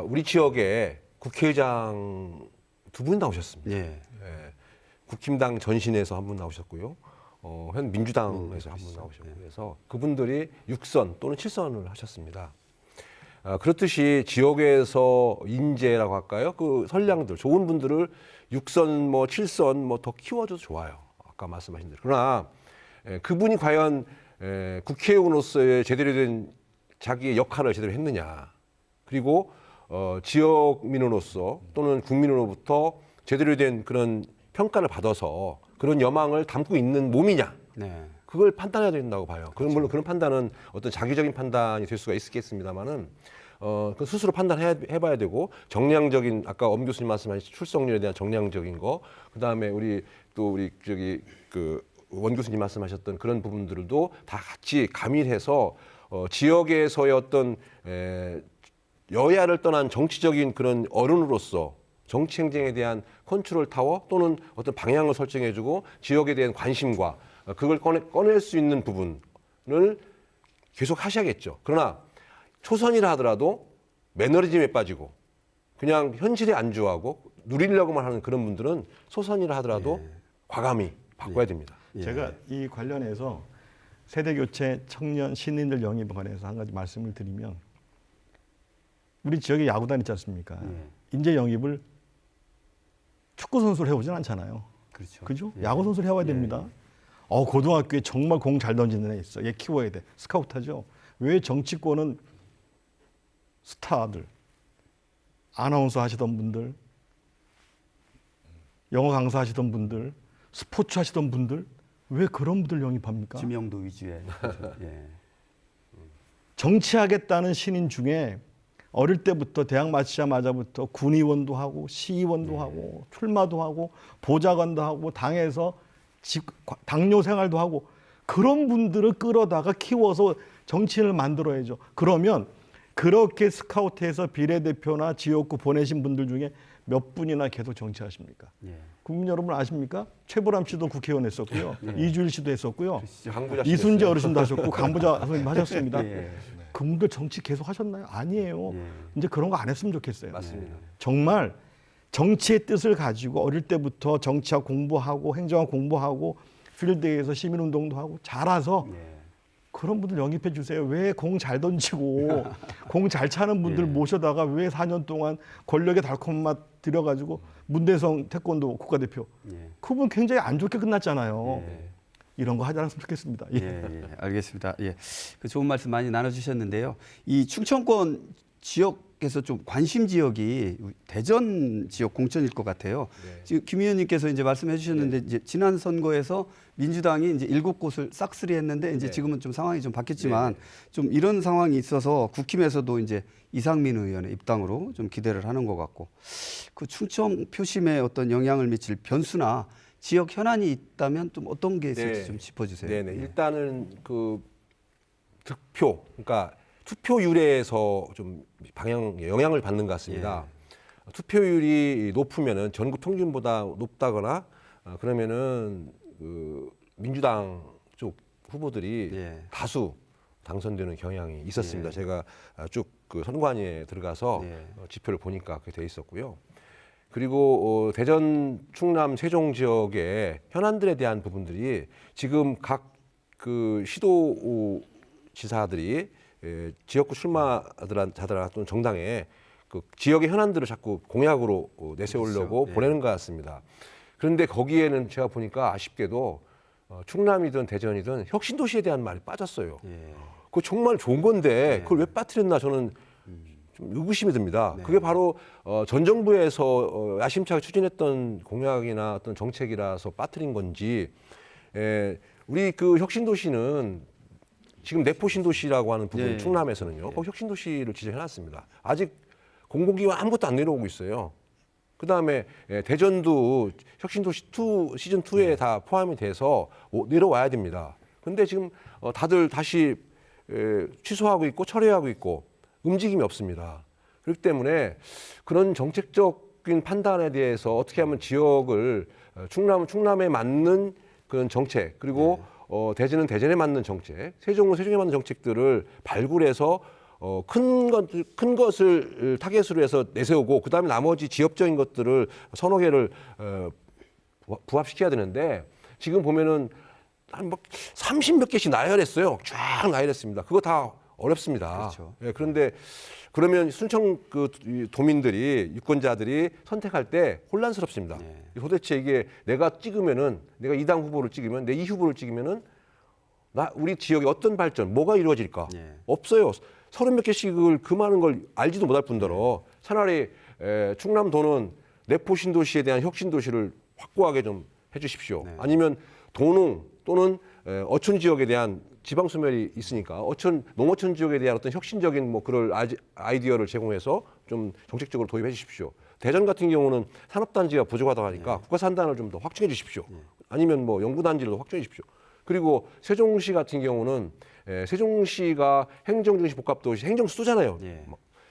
우리 지역에 국회의장 두 분 나오셨습니다. 예. 예. 국힘당 전신에서 한 분 나오셨고요. 현 민주당에서 한 분 나오셨고 그래서 그분들이 6선 또는 7선을 하셨습니다. 그렇듯이 지역에서 인재라고 할까요? 그 선량들, 좋은 분들을 6선, 뭐 7선 뭐 더 키워줘도 좋아요. 아까 말씀하신 대로. 그러나 그분이 과연 국회의원으로서의 제대로 된 자기의 역할을 제대로 했느냐. 그리고 지역민으로서 또는 국민으로부터 제대로 된 그런 평가를 받아서 그런 여망을 담고 있는 몸이냐. 네. 그걸 판단해야 된다고 봐요. 그건 물론 그런 판단은 어떤 자기적인 판단이 될 수가 있겠습니다만은 그 스스로 판단해봐야 되고 정량적인 아까 엄 교수님 말씀하신 출석률에 대한 정량적인 거, 그 다음에 우리 그 원 교수님 말씀하셨던 그런 부분들도 다 같이 가밀해서 지역에서의 어떤 여야를 떠난 정치적인 그런 어른으로서 정치 행정에 대한 컨트롤 타워 또는 어떤 방향을 설정해주고 지역에 대한 관심과 그걸 꺼낼 수 있는 부분을 계속 하셔야겠죠. 그러나 초선이라 하더라도 매너리즘에 빠지고 그냥 현실에 안주하고 누리려고만 하는 그런 분들은 소선이라 하더라도 과감히 바꿔야 됩니다. 제가 이 관련해서 세대교체 청년 신인들 영입에 관해서 한 가지 말씀을 드리면 우리 지역에 야구단 있지 않습니까? 인재 영입을 축구 선수를 해오진 않잖아요. 그렇죠. 그죠? 야구 선수를 해와야 됩니다. 고등학교에 정말 공 잘 던지는 애 있어. 얘 키워야 돼. 스카우트하죠. 왜 정치권은 스타들, 아나운서 하시던 분들, 영어 강사 하시던 분들, 스포츠 하시던 분들 왜 그런 분들 영입합니까? 지명도 위주의. 예. 정치하겠다는 신인 중에 어릴 때부터 대학 마치자마자부터 군의원도 하고 시의원도 하고 출마도 하고 보좌관도 하고 당에서 당뇨 생활도 하고 그런 분들을 끌어다가 키워서 정치인을 만들어야죠. 그러면 그렇게 스카우트해서 비례대표나 지역구 보내신 분들 중에 몇 분이나 계속 정치하십니까? 예. 국민 여러분 아십니까? 최보람 씨도 국회의원 했었고요. 이주일 씨도 했었고요. 강부자 이순재 어르신도 하셨고 강부자 선생님 하셨습니다. 예. 그분들 정치 계속 하셨나요? 아니에요. 이제 그런 거 안 했으면 좋겠어요. 맞습니다. 정말 정치의 뜻을 가지고 어릴 때부터 정치학 공부하고 행정학 공부하고 필드에서 시민운동도 하고 잘해서 그런 분들 영입해 주세요. 왜 공 잘 던지고 공 잘 차는 분들 모셔다가 왜 4년 동안 권력의 달콤한 맛 들여가지고 문대성 태권도 국가대표 그분 굉장히 안 좋게 끝났잖아요. 이런 거 하지 않았으면 좋겠습니다. 예. 알겠습니다. 예. 그 좋은 말씀 많이 나눠주셨는데요. 이 충청권 지역 교수님께서 좀 관심 지역이 대전 지역 공천일 것 같아요. 네. 지금 김 의원님께서 이제 말씀해 주셨는데 이제 지난 선거에서 민주당이 이제 7곳을 싹쓸이했는데 이제 네. 지금은 좀 상황이 좀 바뀌었지만 좀 이런 상황이 있어서 국힘에서도 이제 이상민 의원의 입당으로 좀 기대를 하는 것 같고 그 충청 표심에 어떤 영향을 미칠 변수나 지역 현안이 있다면 좀 어떤 게 있을지 네. 좀 짚어주세요. 네네. 예. 일단은 그 득표, 그러니까 투표율에서 좀 영향을 받는 것 같습니다. 투표율이 높으면은 전국 평균보다 높다거나 그러면은 그 민주당 쪽 후보들이 예. 다수 당선되는 경향이 있었습니다. 제가 쭉 그 선관위에 들어가서 예. 지표를 보니까 그렇게 돼 있었고요. 그리고 대전, 충남, 세종 지역의 현안들에 대한 부분들이 지금 각 그 시도 지사들이 지역구 출마자들 또는 정당에 그 지역의 현안들을 자꾸 공약으로 내세우려고 그렇죠. 보내는 것 같습니다. 그런데 거기에는 제가 보니까 아쉽게도 충남이든 대전이든 혁신도시에 대한 말이 빠졌어요. 예. 그거 정말 좋은 건데 그걸 왜 빠뜨렸나 저는 좀 의구심이 듭니다. 그게 바로 전 정부에서 야심차게 추진했던 공약이나 어떤 정책이라서 빠뜨린 건지 우리 그 혁신도시는 지금 내포신도시라고 하는 부분 예. 충남에서는요. 거기 혁신도시를 지정해놨습니다. 아직 공공기관 아무것도 안 내려오고 있어요. 그다음에 대전도 혁신도시 2 시즌 2에 다 포함이 돼서 내려와야 됩니다. 근데 지금 다들 다시 취소하고 있고 철회하고 있고 움직임이 없습니다. 그렇기 때문에 그런 정책적인 판단에 대해서 어떻게 하면 지역을 충남은 충남에 맞는 그런 정책 그리고 대전은 대전에 맞는 정책, 세종은 세종에 맞는 정책들을 발굴해서 큰 것을 타겟으로 해서 내세우고 그다음에 나머지 지역적인 것들을 서너 개를 부합시켜야 되는데 지금 보면은 한 뭐 30몇 개씩 나열했어요. 쫙 나열했습니다. 그거 다 어렵습니다. 그렇죠. 예, 그런데 그러면 순청 그 도민들이 유권자들이 선택할 때 혼란스럽습니다. 도대체 이게 내가 이 당 후보를 찍으면 내 이 후보를 찍으면은 우리 지역에 어떤 발전, 뭐가 이루어질까? 예. 없어요. 30몇 개씩을 그 많은 걸 알지도 못할 뿐더러 차라리 충남도는 내포 신도시에 대한 혁신 도시를 확고하게 좀 해주십시오. 아니면 도농 또는 어촌 지역에 대한 지방 소멸이 있으니까 농어촌 지역에 대한 어떤 혁신적인 뭐 그럴 아이디어를 제공해서 좀 정책적으로 도입해 주십시오. 대전 같은 경우는 산업단지가 부족하다 하니까 국가산단을 좀 더 확충해 주십시오. 아니면 뭐 연구단지를 더 확충해 주십시오. 그리고 세종시 같은 경우는 세종시가 행정중심 복합도시 행정수도잖아요. 예.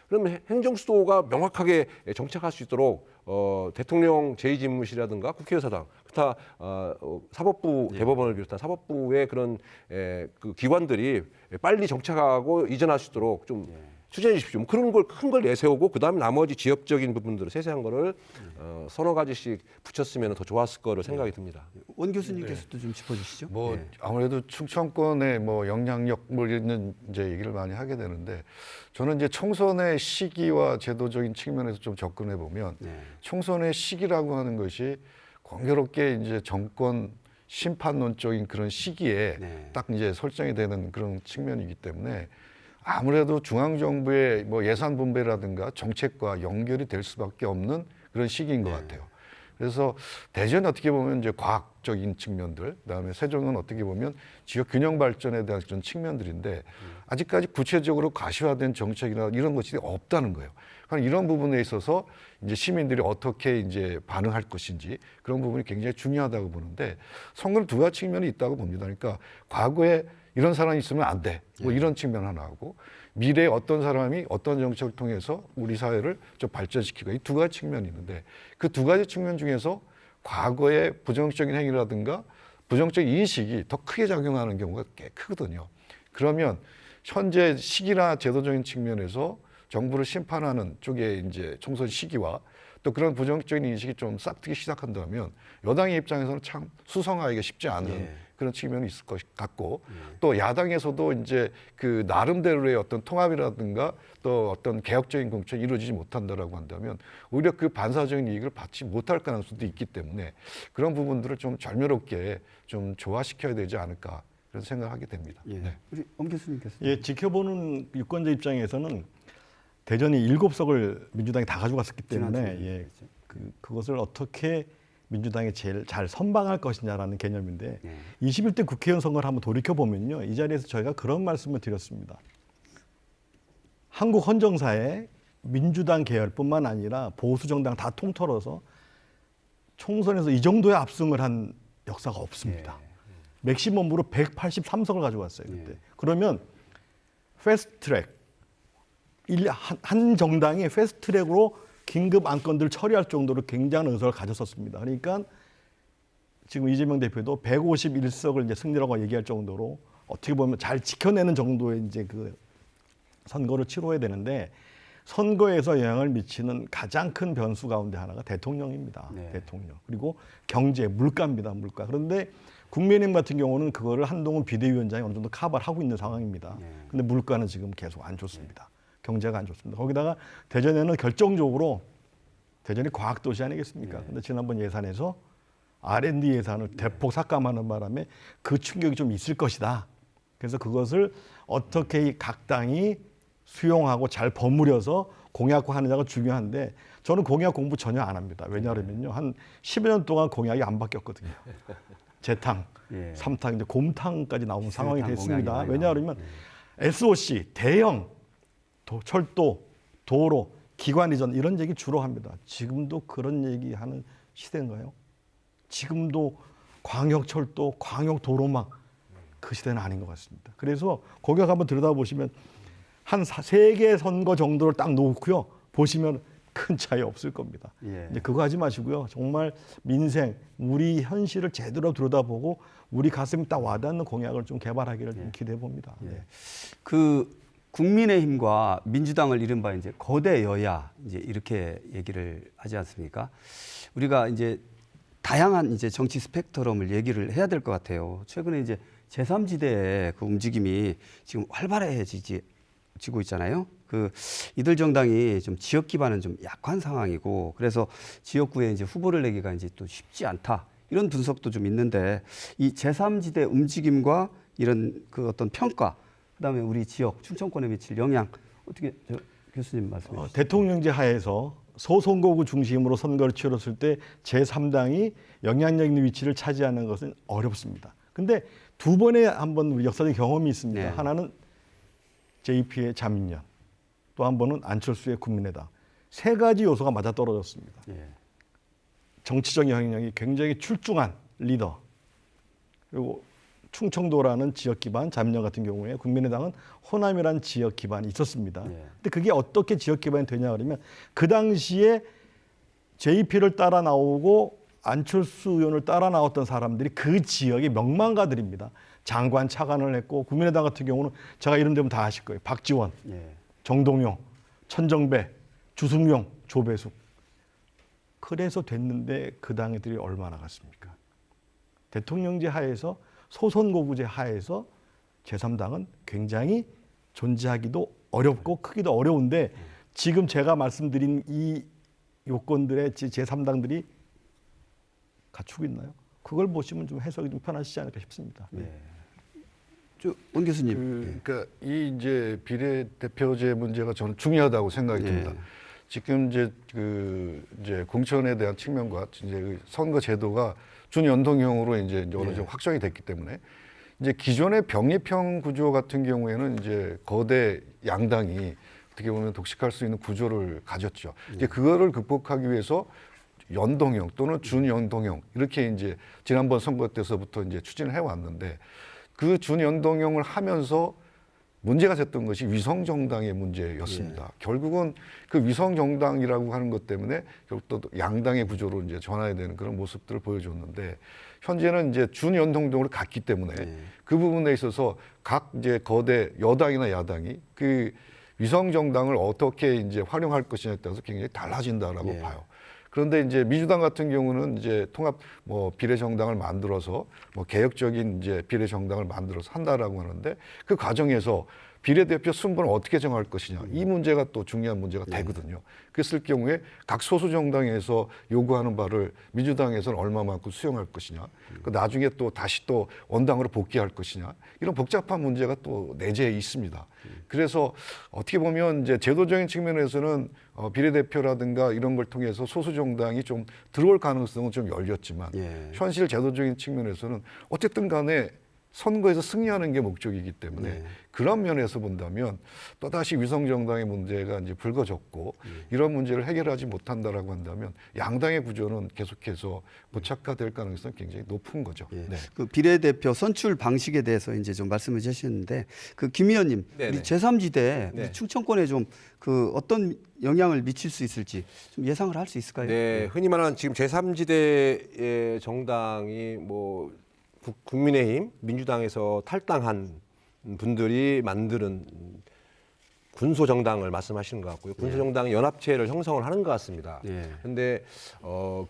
그러면 행정수도가 명확하게 정착할 수 있도록 대통령 제2집무실이라든가 국회의사당, 기타 사법부, 대법원을 비롯한 사법부의 그런 그 기관들이 빨리 정착하고 이전할 수 있도록 좀 추진해 주십시오. 뭐 그런 걸 큰 걸 내세우고 그다음에 나머지 지역적인 부분들을 세세한 거를 서너 가지씩 붙였으면 더 좋았을 거를 생각이 듭니다. 원 교수님께서도 좀 짚어주시죠. 뭐 예. 아무래도 충청권의 뭐 영향력 뭐 있는 이제 얘기를 많이 하게 되는데 저는 이제 총선의 시기와 제도적인 측면에서 좀 접근해 보면 총선의 시기라고 하는 것이 공교롭게 이제 정권 심판론적인 그런 시기에 딱 이제 설정이 되는 그런 측면이기 때문에 아무래도 중앙정부의 뭐 예산 분배라든가 정책과 연결이 될 수밖에 없는 그런 시기인 것 같아요. 그래서 대전은 어떻게 보면 이제 과학적인 측면들, 그다음에 세종은 어떻게 보면 지역 균형 발전에 대한 그런 측면들인데 아직까지 구체적으로 가시화된 정책이나 이런 것이 없다는 거예요. 그러니까 이런 부분에 있어서 이제 시민들이 어떻게 이제 반응할 것인지 그런 부분이 굉장히 중요하다고 보는데 선거는 두 가지 측면이 있다고 봅니다. 그러니까 과거에 이런 사람이 있으면 안 돼. 뭐 이런 측면 하나 하고 미래에 어떤 사람이 어떤 정책을 통해서 우리 사회를 좀 발전시키고 이 두 가지 측면이 있는데 그 두 가지 측면 중에서 과거의 부정적인 행위라든가 부정적인 인식이 더 크게 작용하는 경우가 꽤 크거든요. 그러면 현재 시기나 제도적인 측면에서 정부를 심판하는 쪽에 이제 총선 시기와 또 그런 부정적인 인식이 좀 싹트기 시작한다면 여당의 입장에서는 참 수성하기가 쉽지 않은 그런 측면이 있을 것 같고 또 야당에서도 이제 그 나름대로의 어떤 통합이라든가 또 어떤 개혁적인 공천이 이루어지지 못한다라고 한다면 오히려 그 반사적인 이익을 받지 못할 가능성도 있기 때문에 그런 부분들을 좀 절묘롭게 좀 조화시켜야 되지 않을까 그런 생각을 하게 됩니다. 예. 네. 우리 엄 교수님께서. 예, 지켜보는 유권자 입장에서는 대전이 7석을 민주당이 다 가져갔었기 때문에 지난주에 예, 그것을 어떻게 민주당이 제일 잘 선방할 것이냐라는 개념인데 21대 국회의원 선거를 한번 돌이켜 보면요, 이 자리에서 저희가 그런 말씀을 드렸습니다. 한국 헌정사에 민주당 계열뿐만 아니라 보수 정당 다 통틀어서 총선에서 이 정도의 압승을 한 역사가 없습니다. 맥시멈으로 183석을 가져왔어요 그때. 그러면 패스트트랙 한 정당이 패스트트랙으로 긴급 안건들을 처리할 정도로 굉장한 의석을 가졌었습니다. 그러니까 지금 이재명 대표도 151석을 이제 승리라고 얘기할 정도로 어떻게 보면 잘 지켜내는 정도의 이제 그 선거를 치러야 되는데, 선거에서 영향을 미치는 가장 큰 변수 가운데 하나가 대통령입니다. 대통령. 그리고 경제, 물가입니다. 물가. 그런데 국민의힘 같은 경우는 그거를 한동훈 비대위원장이 어느 정도 커버를 하고 있는 상황입니다. 근데 물가는 지금 계속 안 좋습니다. 경제가 안 좋습니다. 거기다가 대전에는 결정적으로, 대전이 과학도시 아니겠습니까? 근데 지난번 예산에서 R&D 예산을 대폭 삭감하는 바람에 그 충격이 좀 있을 것이다. 그래서 그것을 어떻게 각 당이 수용하고 잘 버무려서 공약화하느냐가 중요한데, 저는 공약 공부 전혀 안 합니다. 왜냐하면요, 한 10여 년 동안 공약이 안 바뀌었거든요. 재탕, 삼탕, 이제 곰탕까지 나온 상황이 됐습니다. 왜냐하면 SOC, 대형 철도, 도로, 기관 이전 이런 얘기 주로 합니다. 지금도 그런 얘기하는 시대인가요? 지금도 광역철도, 광역도로망 그 시대는 아닌 것 같습니다. 그래서 공약 한번 들여다보시면 한 3개 선거 정도를 딱 놓고요, 보시면 큰 차이 없을 겁니다. 이제 그거 하지 마시고요, 정말 민생, 우리 현실을 제대로 들여다보고 우리 가슴이 딱 와닿는 공약을 좀 개발하기를 좀 기대해 봅니다. 그 국민의힘과 민주당을 이른바 이제 거대 여야 이제 이렇게 얘기를 하지 않습니까? 우리가 이제 다양한 이제 정치 스펙트럼을 얘기를 해야 될 것 같아요. 최근에 이제 제3지대의 그 움직임이 지금 활발해지고 있잖아요. 그 이들 정당이 좀 지역 기반은 좀 약한 상황이고, 그래서 지역구에 이제 후보를 내기가 이제 또 쉽지 않다, 이런 분석도 좀 있는데, 이 제3지대 움직임과 이런 그 어떤 평가, 그다음에 우리 지역 충청권에 미칠 영향, 어떻게 교수님 말씀해 주시죠. 대통령제 하에서 소선거구 중심으로 선거를 치렀을 때 제3당이 영향력 있는 위치를 차지하는 것은 어렵습니다. 근데 두 번의 한번 우리 역사적 경험이 있습니다. 하나는 JP의 자민련, 또 한 번은 안철수의 국민의당. 3가지 요소가 맞아떨어졌습니다. 정치적 영향력이 굉장히 출중한 리더, 그리고 충청도라는 지역 기반, 자민련 같은 경우에 국민의당은 호남이라는 지역 기반이 있었습니다. 근데 그게 어떻게 지역 기반이 되냐 그러면, 그 당시에 JP를 따라 나오고 안철수 의원을 따라 나왔던 사람들이 그 지역의 명망가들입니다. 장관 차관을 했고, 국민의당 같은 경우는 제가 이름 되면 다 아실 거예요. 박지원, 정동영, 천정배, 주승용, 조배숙. 그래서 됐는데 그 당애들이 얼마나 갔습니까? 대통령제 하에서, 소선거구제 하에서 제3당은 굉장히 존재하기도 어렵고 크기도 어려운데, 지금 제가 말씀드린 이 요건들의 제3당들이 갖추고 있나요? 그걸 보시면 좀 해석이 좀 편하시지 않을까 싶습니다. 원 교수님. 그러니까 이 이제 비례대표제 문제가 저는 중요하다고 생각이 듭니다. 지금 이제 공천에 대한 측면과 이제 그 선거 제도가 준연동형으로 이제 어느 정도 확정이 됐기 때문에, 이제 기존의 병립형 구조 같은 경우에는 이제 거대 양당이 어떻게 보면 독식할 수 있는 구조를 가졌죠. 이제 그거를 극복하기 위해서 연동형 또는 준연동형, 이렇게 이제 지난번 선거 때서부터 이제 추진을 해왔는데, 그 준연동형을 하면서 문제가 됐던 것이 위성정당의 문제였습니다. 결국은 그 위성정당이라고 하는 것 때문에 결국 또 양당의 구조로 이제 전환이 되는 그런 모습들을 보여줬는데, 현재는 이제 준연동형으로 갔기 때문에 그 부분에 있어서 각 이제 거대 여당이나 야당이 그 위성정당을 어떻게 이제 활용할 것이냐에 따라서 굉장히 달라진다라고 봐요. 그런데 이제 민주당 같은 경우는 이제 통합 비례정당을 만들어서 개혁적인 이제 비례정당을 만들어서 한다라고 하는데, 그 과정에서 비례대표 순번을 어떻게 정할 것이냐. 이 문제가 또 중요한 문제가 되거든요. 그랬을 경우에 각 소수 정당에서 요구하는 바를 민주당에서는 얼마만큼 수용할 것이냐. 그 나중에 또 다시 또 원당으로 복귀할 것이냐. 이런 복잡한 문제가 또 내재해 있습니다. 그래서 어떻게 보면 이제 제도적인 측면에서는 비례대표라든가 이런 걸 통해서 소수 정당이 좀 들어올 가능성은 좀 열렸지만 예. 현실 제도적인 측면에서는 어쨌든 간에 선거에서 승리하는 게 목적이기 때문에 네. 그런 면에서 본다면 또다시 위성정당의 문제가 이제 불거졌고 이런 문제를 해결하지 못한다라고 한다면 양당의 구조는 계속해서 고착화될 가능성이 굉장히 높은 거죠. 예. 네. 그 비례대표 선출 방식에 대해서 이제 좀 말씀을 주셨는데 그 김 의원님, 네네. 우리 제3지대 네. 우리 충청권에 좀 그 어떤 영향을 미칠 수 있을지 좀 예상을 할 수 있을까요? 네, 흔히 말하는 지금 제3지대의 정당이 뭐 국민의힘, 민주당에서 탈당한 분들이 만드는 군소 정당을 말씀하시는 것 같고요. 군소 정당이 연합체를 형성을 하는 것 같습니다. 예. 그런데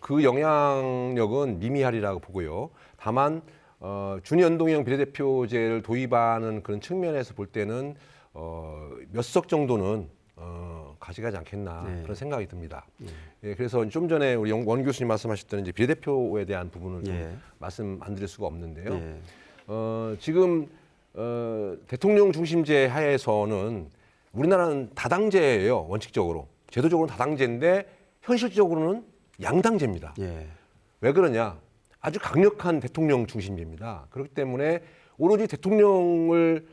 그 영향력은 미미하리라고 보고요. 다만 준연동형 비례대표제를 도입하는 그런 측면에서 볼 때는 몇 석 정도는 가져가지 않겠나 네. 그런 생각이 듭니다. 예, 그래서 좀 전에 우리 원 교수님 말씀하셨던 이제 비례대표에 대한 부분을 좀 예. 말씀 안 드릴 수가 없는데요. 예. 지금 대통령 중심제 하에서는 우리나라는 다당제예요. 원칙적으로 제도적으로는 다당제인데 현실적으로는 양당제입니다. 예. 왜 그러냐? 아주 강력한 대통령 중심제입니다. 그렇기 때문에 오로지 대통령을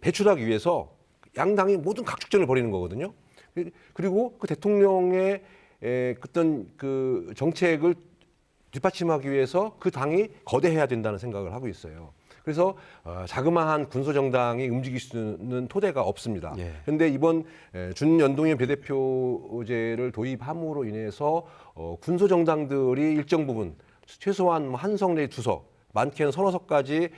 배출하기 위해서 양당이 모든 각축전을 벌이는 거거든요. 그리고 그 대통령의 어떤 그 정책을 뒷받침하기 위해서 그 당이 거대해야 된다는 생각을 하고 있어요. 그래서 자그마한 군소정당이 움직일 수 있는 토대가 없습니다. 그런데 예. 이번 준연동형 비례대표제를 도입함으로 인해서 군소정당들이 일정 부분 최소한 한석 내지 두석, 많게는 서너 석까지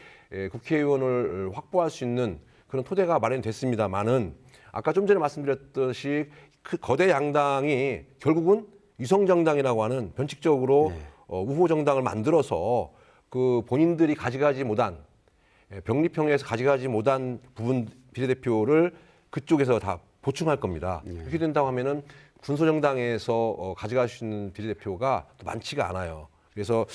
국회의원을 확보할 수 있는 그런 토대가 마련됐습니다만은 아까 좀 전에 말씀드렸듯이 그 거대 양당이 결국은 위성정당이라고 하는 변칙적으로 우호 정당을 만들어서 그 본인들이 가져가지 못한 병립형에서 가져가지 못한 부분 비례대표를 그쪽에서 다 보충할 겁니다. 그렇게 된다고 하면은 군소정당에서 가져갈 수 있는 비례대표가 또 많지가 않아요. 그래서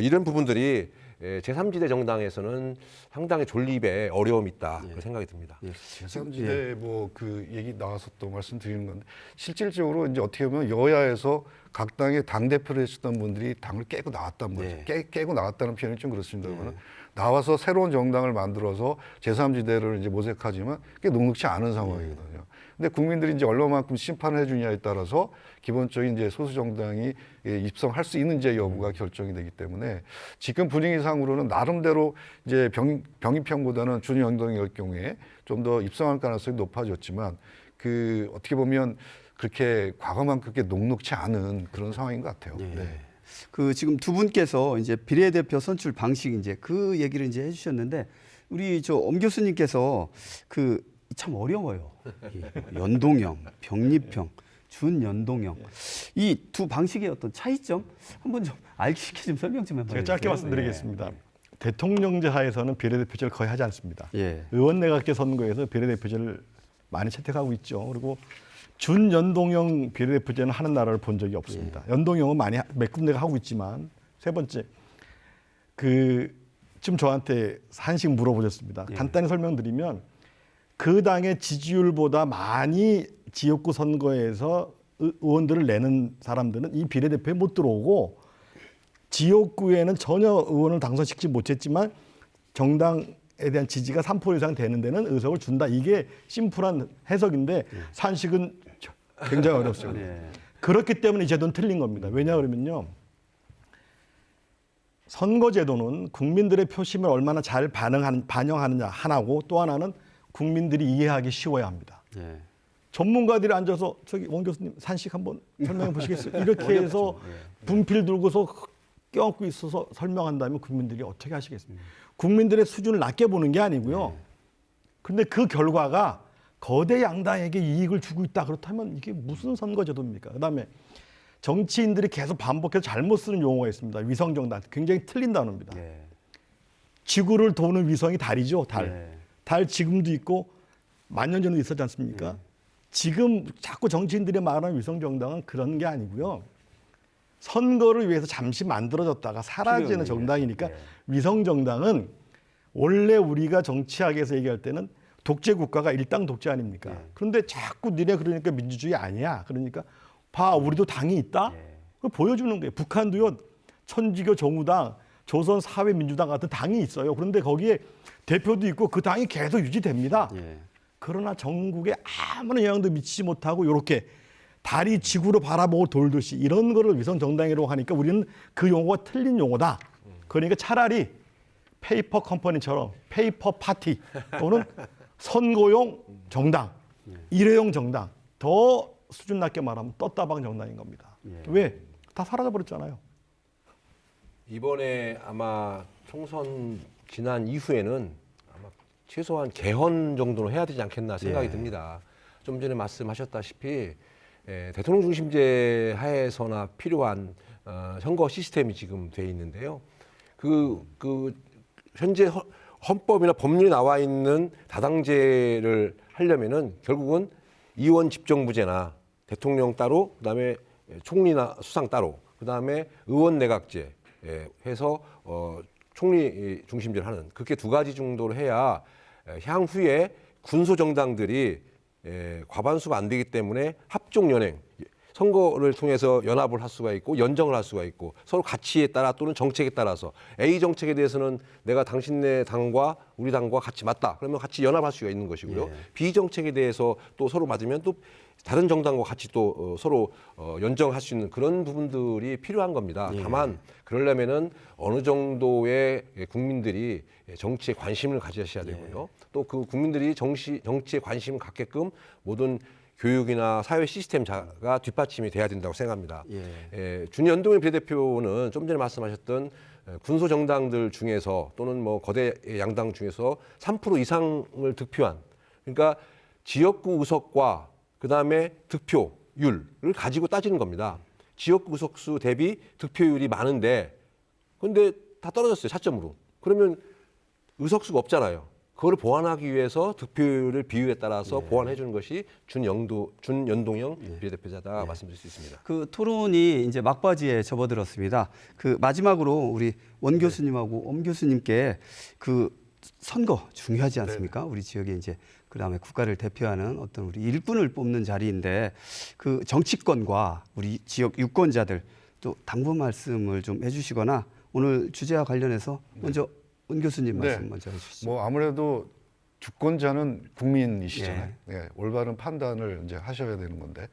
이런 부분들이 제3지대 정당에서는 상당히 존립에 어려움이 있다 그런 생각이 듭니다. 제3지대 뭐 그 얘기 나와서 또 말씀드리는 건데 실질적으로 이제 어떻게 보면 여야에서 각 당의 당 대표를 했었던 분들이 당을 깨고 나왔단 말이죠. 깨고 나왔다는 표현이 좀 그렇습니다만 나와서 새로운 정당을 만들어서 제3지대를 이제 모색하지만 그게 녹록치 않은 상황이거든요. 근데 국민들이 이제 얼마만큼 심판을 해주냐에 따라서 기본적인 이제 소수 정당이 입성할 수 있는지 여부가 결정이 되기 때문에 지금 분위기상으로는 나름대로 이제 병입형보다는 준연동형일 경우에 좀 더 입성할 가능성이 높아졌지만 그 어떻게 보면 그렇게 과거만큼 그렇게 녹록치 않은 그런 상황인 것 같아요. 네. 그 지금 두 분께서 이제 비례대표 선출 방식 이제 그 얘기를 이제 해주셨는데 우리 저 엄 교수님께서 그 참 어려워요. 이 연동형, 병립형, 준연동형 이 두 방식의 어떤 차이점 한번 좀 알기 쉽게 좀 설명 좀 해봐요. 제가 짧게 말씀드리겠습니다. 대통령제 하에서는 비례대표제를 거의 하지 않습니다. 예. 의원내각제 선거에서 비례대표제를 많이 채택하고 있죠. 그리고 준연동형 비례대표제는 하는 나라를 본 적이 없습니다. 연동형은 많이 몇 군데가 하고 있지만 세 번째 지금 저한테 한식 물어보셨습니다. 간단히 설명드리면 그 당의 지지율보다 많이 지역구 선거에서 의원들을 내는 사람들은 이 비례대표에 못 들어오고 지역구에는 전혀 의원을 당선시키지 못했지만 정당에 대한 지지가 3% 이상 되는 데는 의석을 준다. 이게 심플한 해석인데 산식은 굉장히 어렵습니다. 그렇기 때문에 이 제도는 틀린 겁니다. 왜냐 그러면요. 선거제도는 국민들의 표심을 얼마나 잘 반영하느냐 하나고 또 하나는 국민들이 이해하기 쉬워야 합니다. 전문가들이 앉아서 저기 원 교수님 산식 한번 설명해 보시겠어요? 이렇게 해서 분필 들고서 껴안고 있어서 설명한다면 국민들이 어떻게 하시겠습니까? 국민들의 수준을 낮게 보는 게 아니고요. 그런데 그 결과가 거대 양당에게 이익을 주고 있다 그렇다면 이게 무슨 선거제도입니까? 그다음에 정치인들이 계속 반복해서 잘못 쓰는 용어가 있습니다. 위성정당 굉장히 틀린 단어입니다. 지구를 도는 위성이 달이죠, 달. 달 지금도 있고 만 년 전에도 있었지 않습니까? 지금 자꾸 정치인들이 말하는 위성정당은 그런 게 아니고요. 선거를 위해서 잠시 만들어졌다가 사라지는 정당이니까 위성정당은 원래 우리가 정치학에서 얘기할 때는 독재 국가가 일당 독재 아닙니까? 그런데 자꾸 니네 그러니까 민주주의 아니야. 그러니까 봐, 우리도 당이 있다. 그걸 보여주는 거예요. 북한도요, 천지교 정우당, 조선사회민주당 같은 당이 있어요. 그런데 거기에 대표도 있고 그 당이 계속 유지됩니다. 그러나 전국에 아무런 영향도 미치지 못하고 이렇게 달이 지구로 바라보고 돌듯이 이런 거를 위성정당이라고 하니까 우리는 그 용어가 틀린 용어다. 그러니까 차라리 페이퍼 컴퍼니처럼 페이퍼 파티 또는 선거용 정당, 일회용 정당, 더 수준 낮게 말하면 떴다방 정당인 겁니다. 왜? 다 사라져버렸잖아요. 이번에 아마 총선 지난 이후에는 아마 최소한 개헌 정도는 해야 되지 않겠나 생각이 듭니다. 좀 전에 말씀하셨다시피 대통령 중심제 하에서나 필요한 선거 시스템이 지금 돼 있는데요. 그 현재 헌법이나 법률에 나와 있는 다당제를 하려면은 결국은 의원 집정부제나 대통령 따로, 그다음에 총리나 수상 따로, 그다음에 의원 내각제 해서 총리 중심제를 하는 그렇게 두 가지 정도로 해야 향후에 군소 정당들이 과반수가 안 되기 때문에 합종 연행, 선거를 통해서 연합을 할 수가 있고 연정을 할 수가 있고 서로 가치에 따라 또는 정책에 따라서 A 정책에 대해서는 내가 당신네 당과 우리 당과 같이 맞다. 그러면 같이 연합할 수가 있는 것이고요. B 정책에 대해서 또 서로 맞으면 또 다른 정당과 같이 또 서로 연정할 수 있는 그런 부분들이 필요한 겁니다. 다만 그러려면은 어느 정도의 국민들이 정치에 관심을 가지셔야 되고요. 또 그 국민들이 정치에 관심을 갖게끔 모든 교육이나 사회 시스템자가 뒷받침이 돼야 된다고 생각합니다. 준연동형 비례대표는 좀 전에 말씀하셨던 군소 정당들 중에서 또는 뭐 거대 양당 중에서 3% 이상을 득표한, 그러니까 지역구 의석과 그다음에 득표율을 가지고 따지는 겁니다. 지역구 의석수 대비 득표율이 많은데 근데 다 떨어졌어요, 차점으로. 그러면 의석수가 없잖아요. 그거를 보완하기 위해서 득표율을 비율에 따라서 보완해 주는 것이 준연동형 비례대표자다 말씀드릴 수 있습니다. 그 토론이 이제 막바지에 접어들었습니다. 그 마지막으로 우리 원 교수님하고 엄 교수님께 그 선거 중요하지 않습니까? 우리 지역에 이제 그다음에 국가를 대표하는 어떤 우리 일꾼을 뽑는 자리인데 그 정치권과 우리 지역 유권자들 또 당부 말씀을 좀 해주시거나 오늘 주제와 관련해서 먼저 원 교수님 말씀 먼저 해주시죠. 뭐 아무래도 주권자는 국민이시잖아요. 올바른 판단을 이제 하셔야 되는 건데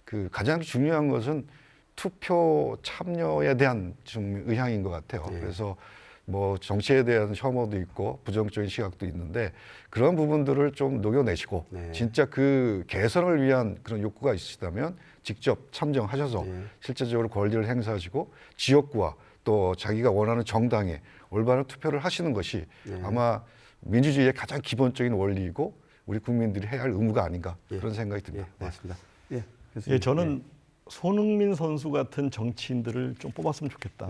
그 가장 중요한 것은 투표 참여에 대한 좀 의향인 것 같아요. 그래서 뭐 정치에 대한 혐오도 있고 부정적인 시각도 있는데 그런 부분들을 좀 녹여내시고 진짜 그 개선을 위한 그런 욕구가 있으시다면 직접 참정하셔서 실제적으로 권리를 행사하시고 지역구와 또 자기가 원하는 정당에 올바른 투표를 하시는 것이 아마 민주주의의 가장 기본적인 원리이고 우리 국민들이 해야 할 의무가 아닌가 그런 생각이 듭니다. 맞습니다. 저는 손흥민 선수 같은 정치인들을 좀 뽑았으면 좋겠다.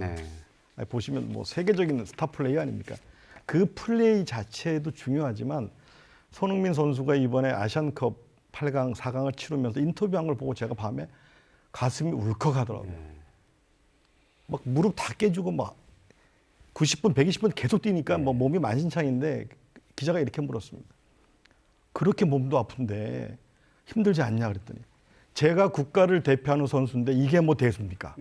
아니, 보시면 뭐 세계적인 스타 플레이 아닙니까? 그 플레이 자체도 중요하지만 손흥민 선수가 이번에 아시안컵 8강, 4강을 치르면서 인터뷰한 걸 보고 제가 밤에 가슴이 울컥하더라고요. 막 무릎 다 깨지고 막 90분, 120분 계속 뛰니까 뭐 몸이 만신창인데 기자가 이렇게 물었습니다. 그렇게 몸도 아픈데 힘들지 않냐 그랬더니 제가 국가를 대표하는 선수인데 이게 뭐 대수입니까?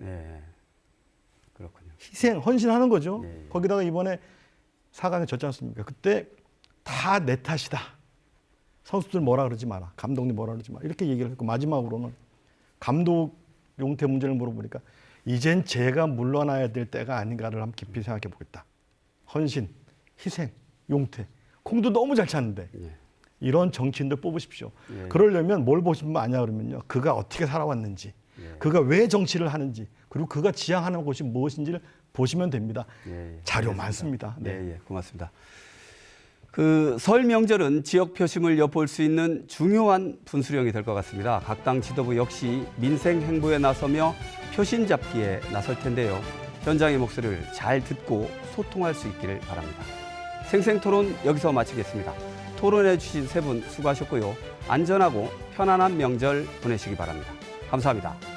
그렇군요. 희생, 헌신하는 거죠. 거기다가 이번에 4강에 졌지 않습니까? 그때 다 내 탓이다. 선수들 뭐라 그러지 마라. 감독님 뭐라 그러지 마라. 이렇게 얘기를 했고 마지막으로는 감독 용태 문제를 물어보니까 이젠 제가 물러나야 될 때가 아닌가를 한번 깊이 생각해 보겠다. 헌신, 희생, 용태. 공도 너무 잘 찼는데 이런 정치인들 뽑으십시오. 그러려면 뭘 보시면 아냐 그러면요. 그가 어떻게 살아왔는지, 그가 왜 정치를 하는지, 그리고 그가 지향하는 곳이 무엇인지를 보시면 됩니다. 자료 많습니다. 고맙습니다. 그 설 명절은 지역 표심을 엿볼 수 있는 중요한 분수령이 될 것 같습니다. 각 당 지도부 역시 민생 행보에 나서며 표심 잡기에 나설 텐데요. 현장의 목소리를 잘 듣고 소통할 수 있기를 바랍니다. 생생토론 여기서 마치겠습니다. 토론해 주신 세 분 수고하셨고요. 안전하고 편안한 명절 보내시기 바랍니다. 감사합니다.